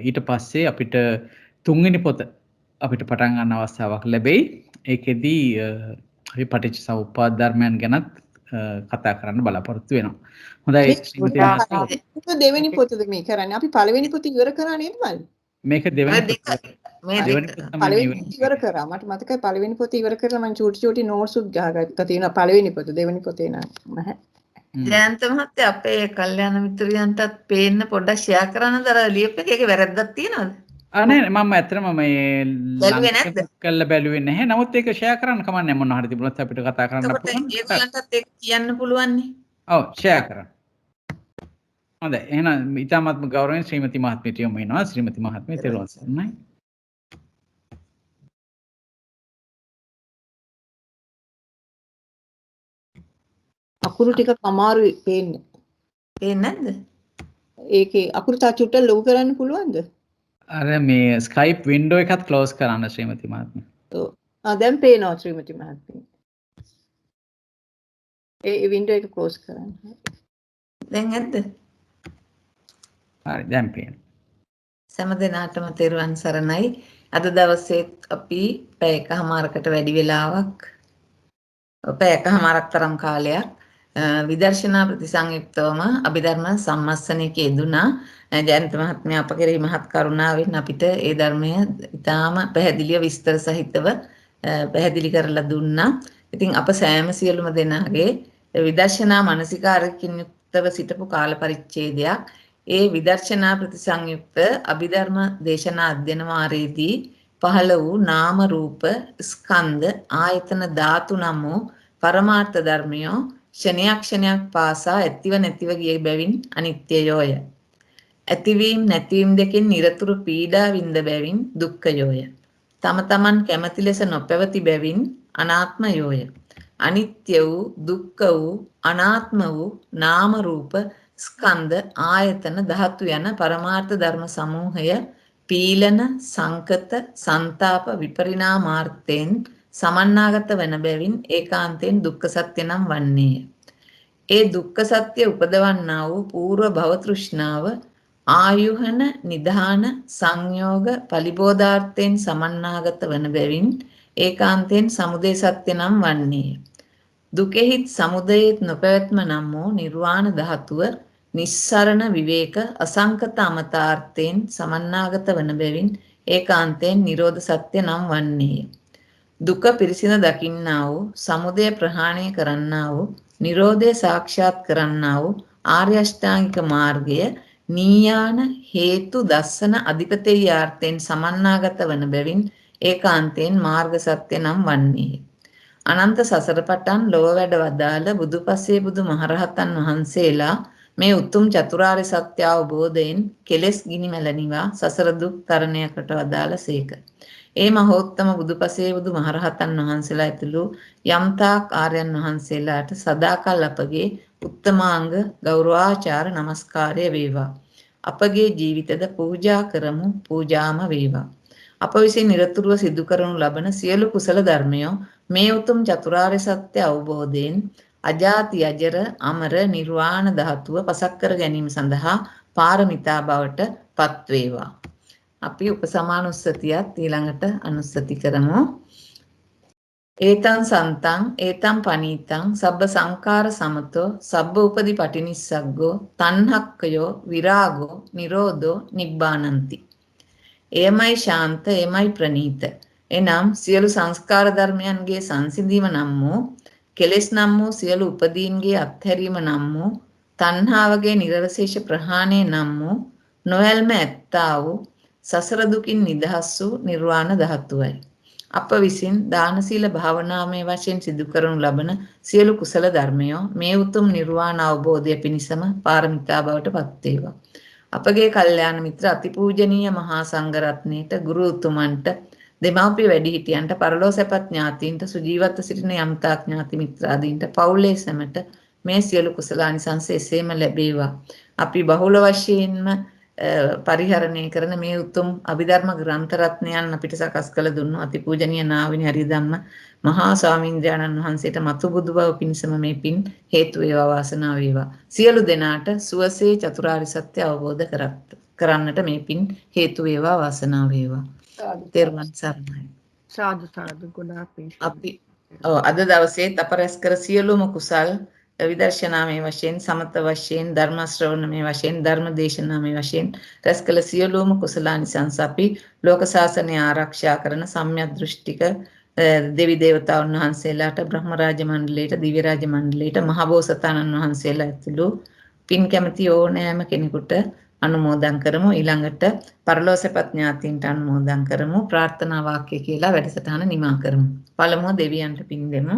ඊට පස්සේ අපිට තුන්වෙනි පොත අපිට පටන් ගන්න අවස්ථාවක් ලැබෙයි. ඒකෙදී අපි පටිච්ච සමුප්පාද ධර්මයන් ගැනත් කතා කරන්න බලාපොරොත්තු වෙනවා. හොඳයි. දෙවෙනි පොතද මේ කරන්නේ? අපි පළවෙනි පොත ඉවර කරා නේද මල්ලි? මේක දෙවෙනි පළවෙනි ඉවර කරා. මට මතකයි පළවෙනි පොත ඉවර කරලා මම චූටි නෝට්ස් උත් ගහගත්තා තියෙනවා පළවෙනි පොත. දෙවෙනි පොතේ නැහැ. ජයන්ත මහත්තයා අපේ කල්යාණ මිත්‍රයන්ටත් පේන්න පොඩ්ඩක් ෂෙයා කරන්නද? අර ලියප් එකේ වැරද්දක් තියෙනවද? නෑ මම ඇත්තටම මේ බැලුවේ නැද්ද? කල්ලා බැලුවේ නැහැ. නමුත් ඒක ෂෙයා කරන්න කමන්නේ මොන හරි තිබුණත් අපිට කතා කරන්න පුළුවන්. ඒගොල්ලන්ටත් ඒක කියන්න පුළුවන් නේ. ඔව් ෂෙයා කරන්න. හොඳයි. එහෙනම් ඊටමත්ම ගෞරවයෙන් ශ්‍රීමති මහත්මියට යොමු වෙනවා. ශ්‍රීමති මහත්මිය තෙරුවන් සරණයි. අකුරු ටිකක් අමාරුයි පේන්නේ. පේන්නේ නැද්ද? ඒකේ අකුරු තා චුට්ටක් ලොකු කරන්න පුළුවන්ද? අර මේ Skype window එකත් close කරන්න ශ්‍රීමති මහත්මිය. ඔව්. දැන් පේනවා ශ්‍රීමති මහත්මිය. ඒ window එක close කරන්න. දැන් ඇද්ද? හරි දැන් පේනවා. සෑම දිනාටම තෙරුවන් සරණයි. අද දවසේ අපි පැය එකමාරකට වැඩි වෙලාවක් පැය එකමාරක් තරම් කාලයක් විදර්ශනා ප්‍රතිසංයුක්තවම අභිධර්ම සම්මස්සනයේ යෙදුණා. ජයන්ත මහත්මයා අප කෙරෙහි මහත් කරුණාවෙන් අපිට ඒ ධර්මය ඉතාම පැහැදිලිව විස්තර සහිතව පැහැදිලි කරලා දුන්නා. ඉතින් අප සෑම සියලුම දෙනාගේ විදර්ශනා මානසිකාරකින් යුක්තව සිටපු කාල පරිච්ඡේදයක් ඒ විදර්ශනා ප්‍රතිසංයුක්ත අභිධර්ම දේශනා අධ්‍යයන වාරයේදී පහළ වූ නාම රූප ස්කන්ධ ආයතන ධාතු නම් වූ පරමාර්ථ ධර්මයෝ ක්ෂණයක් ක්ෂණයක් පාසා ඇතිව නැතිව ගිය බැවින් අනිත්‍යයෝය. ඇතිවීම නැතිවීම දෙකෙන් නිරතුරු පීඩා විඳ බැවින් දුක්ඛයෝය. තම තමන් කැමැති ලෙස නොපැවති බැවින් අනාත්මයෝය. අනිත්‍ය වූ දුක්ඛ වූ අනාත්ම වූ නාම රූප ස්කන්ධ ආයතන ධාතු යන පරමාර්ථ ධර්ම සමූහය පීලන සංකත සංතාප විපරිණාමාර්ථයෙන් සමන්නාගත වන බැවින් ඒකාන්තයෙන් දුක්ඛ සත්‍ය නම් වන්නේය. ඒ දුක්ඛ සත්‍ය උපදවන්නා වූ పూర్ව භව තෘෂ්ණාව ආයුහන නිධාන සංයෝග පලිබෝධාර්ථයෙන් සමන්නාගත වන බැවින් ඒකාන්තයෙන් සමුදය සත්‍ය නම් වන්නේය. දුකෙහිත් සමුදයෙත් නොපැවැත්ම නම් වූ නිර්වාණ ධාතුව නිස්සරණ විවේක අසංකත අමතාර්ථයෙන් සමන්නාගත වන බැවින් ඒකාන්තයෙන් නිරෝධ සත්‍ය නම් වන්නේය. දුක පිරිසිඳ දකින්නා වූ සමුදය ප්‍රහාණය කරන්නා වූ නිරෝධය සාක්ෂාත් කරන්නා වූ ආර්ය අෂ්ටාංගික මාර්ගය නීයාන හේතු දස්සන අධිපතේයාර්ථයෙන් සමන්නාගත වන බැවින් ඒකාන්තයෙන් මාර්ග සත්‍ය නම් වන්නේය. අනන්ත සසර පටන් ලොව වැඩ වදාළ බුදුපසේ බුදු මහරහතන් වහන්සේලා මේ උතුම් චතුරාර්ය සත්‍ය අවබෝධයෙන් කෙලෙස් ගිනි මැලනිවා සසර දුක් තරණයකට වදාළ සේක. ඒ මහෝත්තම බුදුපසේ බුදු මහරහතන් වහන්සේලා ඇතුළු යම්තාක් ආර්යයන් වහන්සේලාට සදාකල් අපගේ උත්තමාංග ගෞරවාචාර නමස්කාරය වේවා. අපගේ ජීවිතද පූජා කරමු පූජාම වේවා. අප විසින් නිරතුරුව සිදු කරනු ලබන සියලු කුසල ධර්මයෝ මේ උතුම් චතුරාර්ය සත්‍ය අවබෝධයෙන් අජාති අජර අමර නිර්වාණ ධාතුව පසක් කර ගැනීම සඳහා පාරමිතා බවට පත් වේවා. අපි උපසමානුස්සතියත් ඊළඟට අනුස්සති කරමු. ඒතං සන්තං ඒතං පනීතං සබ්බ සංඛාර සමතෝ සබ්බ උපදි පටිනිස්සග්ගෝ තණ්හක්කයෝ විරාගෝ නිරෝධෝ නිබ්බානಂತಿ. එයමයි ශාන්ත එයමයි ප්‍රණීත. එනම් සියලු සංස්කාර ධර්මයන්ගේ සංසිඳීම නම් වූ කෙලෙස් නම් වූ සියලු උපදීන්ගේ අත්හැරීම නම් වූ තණ්හාවගේ නිර්වශේෂ ප්‍රහාණය නම් වූ නොයල්ම ඇත්තා වූ සසර දුකින් නිදහස් වූ නිර්වාණ ධාතුවයි. අප විසින් දාන සීල භාවනාමය වශයෙන් සිදු කරනු ලබන සියලු කුසල ධර්මයෝ මේ උතුම් නිර්වාණ අවබෝධය පිණිසම පාරමිතා බවට පත් වේවා. අපගේ කල්යාණ මිත්‍ර අතිපූජනීය මහා සංඝරත්නයට ගුරු උතුමන්ට දෙමව්පිය වැඩිහිටියන්ට පරලෝ සැපත් ඥාතීන්ට සුජීවත්ව සිටින යම්තාක් ඥාති මිත්‍රාදීන්ට පවුලේ සැමට මේ සියලු කුසලානිසංස එසේම ලැබේවා. අපි බහුල වශයෙන්ම පරිහරණය කරන මේ උතුම් අභිධර්ම ග්‍රන්ථ රත්නයන් අපිට සකස් කළ දුන්නු අතිපූජනීය නාවිනි හරිධම්ම මහා ස්වාමීන්ද්‍රයන්න් වහන්සේට මතු බුදු බව පිණසම මේ පින් හේතු වේවා වාසනාව වේවා. සියලු දෙනාට සුවසේ චතුරාර්ය සත්‍ය අවබෝධ කරන්නට මේ පින් හේතු වේවා වාසනාව වේවා. තෙරුවන් සරණයි. සාදු සාදු ගොඩාක් පිං. අපි අද දවසේ අප රැස් කර සියලුම කුසල් විදර්ශනාමය වශයෙන් සමත වශයෙන් ධර්ම ශ්‍රවණමය වශයෙන් ධර්ම දේශනාමය වශයෙන් රැස් කළ සියලුම කුසලානිසංස අපි ලෝක ශාසනය ආරක්ෂා කරන සම්‍යක් දෘෂ්ටික දෙවි දේවතාවුන් වහන්සේලාට බ්‍රහ්ම රාජ මණ්ඩලයට දිව්‍ය රාජ මණ්ඩලයට මහබෝසතාණන් වහන්සේලා ඇතුළු පින් කැමති ඕනෑම කෙනෙකුට අනුමෝදන් කරමු. ඊළඟට පරලෝසපත් ඥාතීන්ට අනුමෝදන් කරමු. ප්‍රාර්ථනා වාක්‍ය කියලා වැඩසටහන නිමා කරමු. පළමුව දෙවියන්ට පින් දෙමු.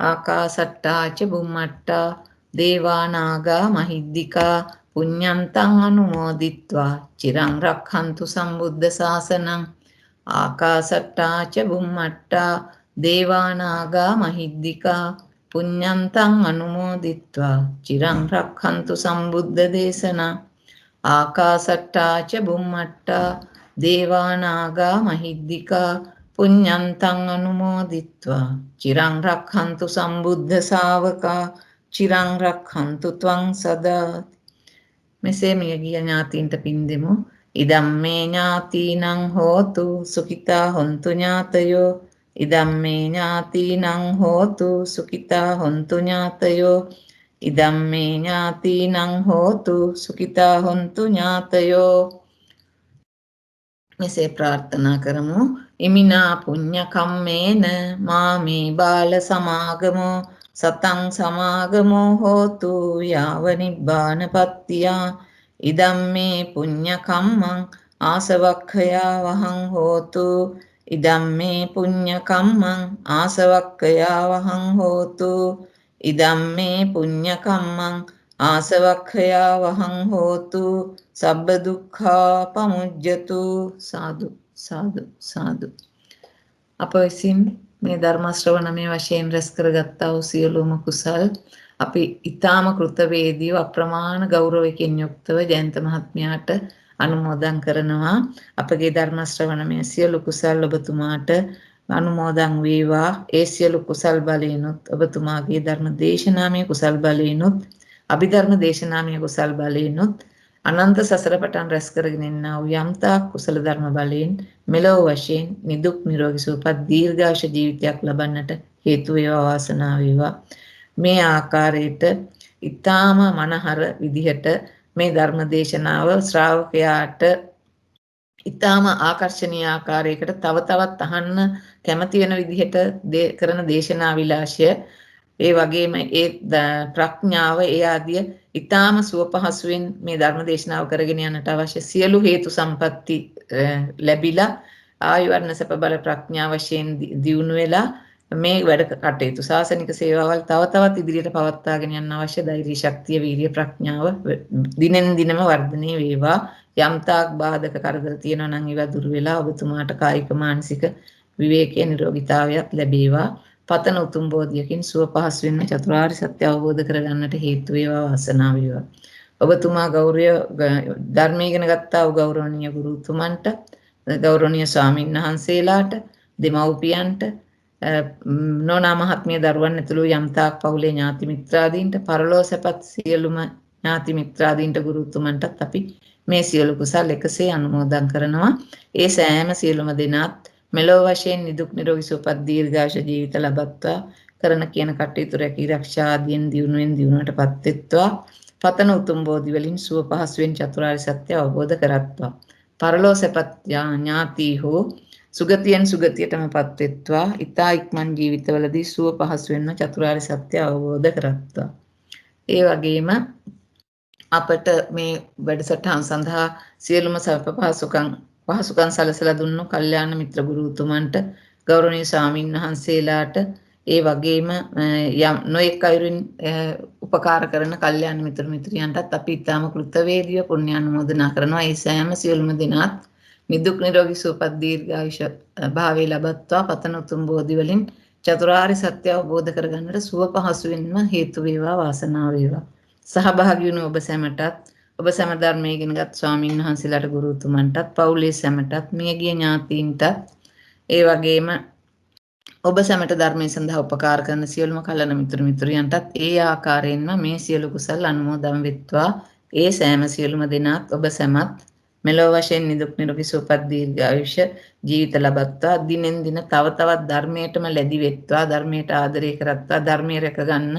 ආකාසට්ටා ච බුම්මට්ටා දේවා නාග මහිද්దికා පුඤ්ඤන්තං අනුමෝදිත්වා චිරං රක්ඛන්තු සම්බුද්ධ ශාසනං. ආකාසට්ටා ච බුම්මට්ටා දේවා නාග මහිද්దికා පුඤ්ඤන්තං අනුමෝදිත්වා චිරං රක්ඛන්තු සම්බුද්ධ දේශනං. ආකාසට්ටා ච බුම්මට්ටා දේවා නාග මහිද්దికා පුඤ්ඤන්තං අනුමෝදිත්වා චිරං රක්ඛන්තු සම්බුද්ධ ශාවකා චිරං රක්ඛන්තු ත්වං සදා. මෙසේ මියගිය ඥාතීන්ට පින් දෙමු. ඉදම්මේ ඥාතීනං හෝතු සුඛිතා හොන්තු ඥාතයෝ. ඉදම්මේ ඥාතීනං හෝතු සුඛිතා හොන්තු ඥාතයෝ. ඉදම්මේ ඥාතීනං හෝතු සුඛිතා හොන්තු ඥාතයෝ. මෙසේ ප්‍රාර්ථනා කරමු. ඉමිනා පුඤ්ඤ කම්මේන මාමේ බාල සමාගමෝ සතං සමාගමෝ හෝතු යාව නිබ්බානපත්තියා. ඉදම්මේ පුඤ්ඤ කම්මං ආසවක්ඛයා වහං හෝතු. ඉදම්මේ පුඤ්ඤ කම්මං ආසවක්ඛයා වහං හෝතු. ඉදම්මේ පුඤ්ඤ කම්මං ආසවක්ඛයා වහං හෝතු. සබ්බ දුක්ඛා පමුජ්ජතු. සාදු සාදු සාදු. අප විසින් මේ ධර්ම ශ්‍රවණමය වශයෙන් රැස් කරගත්තා වූ සියලුම කුසල් අපි ඊ타ම කෘතවේදීව අප්‍රමාණ ගෞරවයෙන් යුක්තව ජයන්ත මහත්මයාට අනුමෝදන් කරනවා. අපගේ ධර්ම ශ්‍රවණමය සියලු කුසල් ඔබතුමාට අනුමෝදන් වේවා. ඒ සියලු කුසල් බලයෙන්ුත් ඔබතුමාගේ ධර්ම දේශනාමය කුසල් බලයෙන්ුත් අභිධර්ම දේශනාමය කුසල් බලයෙන්ුත් අනන්ත සසර පටන් රැස් කරගෙන එන්නා වූ යම්තාක් කුසල ධර්ම බලයෙන් මෙලොව වශයෙන් නිදුක් නිරෝගී සුවපත් දීර්ඝාෂ ජීවිතයක් ලබන්නට හේතු වේවා වාසනාව වේවා. මේ ආකාරයට ඊ타ම මනහර විදිහට මේ ධර්ම දේශනාව ශ්‍රාවකයාට ඊ타ම ආකර්ෂණීය ආකාරයකට තව තවත් අහන්න කැමති වෙන විදිහට කරන දේශනා විලාශය ඒ වගේම ඒ ප්‍රඥාව ඒ ආදිය ඊ타ම සුව පහසුවෙන් මේ ධර්ම දේශනාව කරගෙන යන්නට අවශ්‍ය සියලු හේතු සම්පatti ලැබිලා ආයුර්ණ සැප බල ප්‍රඥා වශයෙන් දියුණු වෙලා මේ වැඩ කටයුතු සාසනික සේවාවල් තව තවත් ඉදිරියට පවත්වාගෙන යන්න අවශ්‍ය ධෛර්ය ශක්තිය වීර්ය ප්‍රඥාව දිනෙන් දිනම වර්ධනය වේවා. යම්තාක් බාධක කරදර තියෙනවා නම් ඒවා දුරු වෙලා ඔබතුමාට කායික මානසික විවේකයේ නිරෝගීතාවයක් ලැබේවා. පතන උතුම් බෝධියකින් සුව පහසුවෙන් චතුරාර්ය සත්‍ය අවබෝධ කරගන්නට හේතු වේවා වාසනාව වේවා. ඔබතුමා ගෞරවය ධර්මය ඉගෙන ගත්තා වූ ගෞරවනීය ගුරුතුමන්ට ගෞරවනීය ස්වාමීන් වහන්සේලාට දෙමව්පියන්ට නෝනා මහත්මිය දරුවන් ඇතුළු යම්තාක් පවුලේ ඥාති මිත්‍රාදීන්ට පරලෝ සැපත් සියලුම ඥාති මිත්‍රාදීන්ට ගුරුතුමන්ටත් අපි මේ සියලු කුසල් එකසේ අනුමෝදන් කරනවා. ඒ සෑම සියලුම දෙනාත් මෙලොව වශයෙන් නිදුක් නිරෝගී සුවපත් දීර්ඝාෂ ජීවිත ලබත්වා කරන කියන කටයුතු රැකී ආරක්ෂා ආදීන් දියුණුවෙන් දියුණුවටපත් වෙත්වා. පතන උතුම් බෝධි වලින් සුව පහසුවෙන් චතුරාර්ය සත්‍ය අවබෝධ කරත්වා. පරලෝ සැපත් ඥාති හෝ සුගතියෙන් සුගතියටමපත් වෙත්වා. ඊතා ඉක්මන් ජීවිතවලදී සුව පහසුවෙන්ම චතුරාර්ය සත්‍ය අවබෝධ කරත්වා. ඒ වගේම අපට මේ වැඩසටහන සඳහා සියලුම සැප පහසුකම් සැලසලා දුන්නු කල්යාණ මිත්‍ර ගුරුතුමන්ට ගෞරවනීය ස්වාමීන් වහන්සේලාට ඒ වගේම නොඑක් අයුරින් උපකාර කරන කල්යාණ මිත්‍ර මිත්‍රයන්ටත් අපි ඊටම කෘතවේදීව පුණ්‍ය අනුමෝදනා කරනවා. ඒ සෑම සියලුම දෙනාත් නිදුක් නිරෝගී සුවපත් දීර්ඝායුෂ භාවය ලබත්වා පතන උතුම් බෝධි වලින් චතුරාර්ය සත්‍ය අවබෝධ කරගන්නට සුව පහසුවෙන්ම හේතු වේවා වාසනාව වේවා. සහභාගී වුණු ඔබ සැමටත් ඔබ සැම ධර්මයේ ඉගෙනගත් ස්වාමීන් වහන්සේලාට ගුරු උතුමන්ටත් පවුලේ සැමටත් මියගිය ඥාතීන්ටත් ඒ වගේම ඔබ සැමට ධර්මයේ සඳහා උපකාර කරන සියලුම කලන මිතුරු මිතුරියන්ටත් ඒ ආකාරයෙන්ම මේ සියලු කුසල් අනුමෝදන් වෙත්වා. ඒ සෑම සියලුම දෙනාත් ඔබ සැමත් මෙලොව වශයෙන් නිදුක් නිරෝගී සුවපත් දීර්ඝායුෂ ජීවිත ලබත්වා දිනෙන් දින තව තවත් ධර්මයටම ලැබි වෙත්වා. ධර්මයට ආදරය කරත්වා. ධර්මයේ රැක ගන්න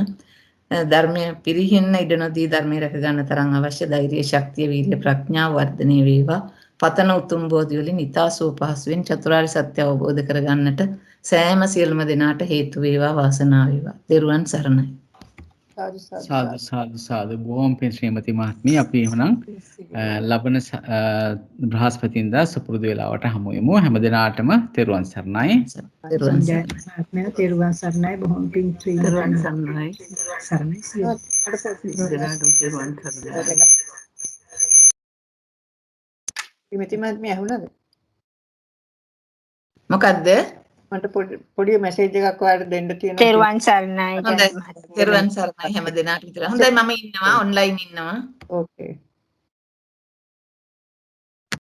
ධර්මයේ පිරිහෙන්න ඉඩ නොදී ධර්මයේ රැක ගන්න තරම් අවශ්‍ය ධෛර්ය ශක්තිය වීර්ය ප්‍රඥාව වර්ධනය වේවා. පතන උතුම් බෝධි වලින් ඊතා සූපහසුවෙන් චතුරාර්ය සත්‍ය අවබෝධ කරගන්නට සෑම සියලුම දෙනාට හේතු වේවා වාසනාව වේවා. ත්වන් සරණයි. සාදු සාදු සාදු බොහොම පිං ශ්‍රීමති මහත්මිය අපි එහෙනම් ලබන බ්‍රහස්පතින්දා සුපුරුදු වේලාවට හමු වෙමු. හැම දිනාටම තෙරුවන් සරණයි. තෙරුවන් ආත්මය තෙරුවන් සරණයි බොහොම පිං තෙරුවන් සරණයි. සරණයි සියලු. ශ්‍රීමති මහත්මිය ඇහුණාද? මොකද්ද? මට පොඩි මැසේජ් එකක් ඔයාලට දෙන්න තියෙනවා. තෙරුවන් සරණයි. හොඳයි. තෙරුවන් සරණයි හැම දිනාට විතර. හොඳයි මම ඉන්නවා ඔන්ලයින් ඉන්නවා. ඕකේ.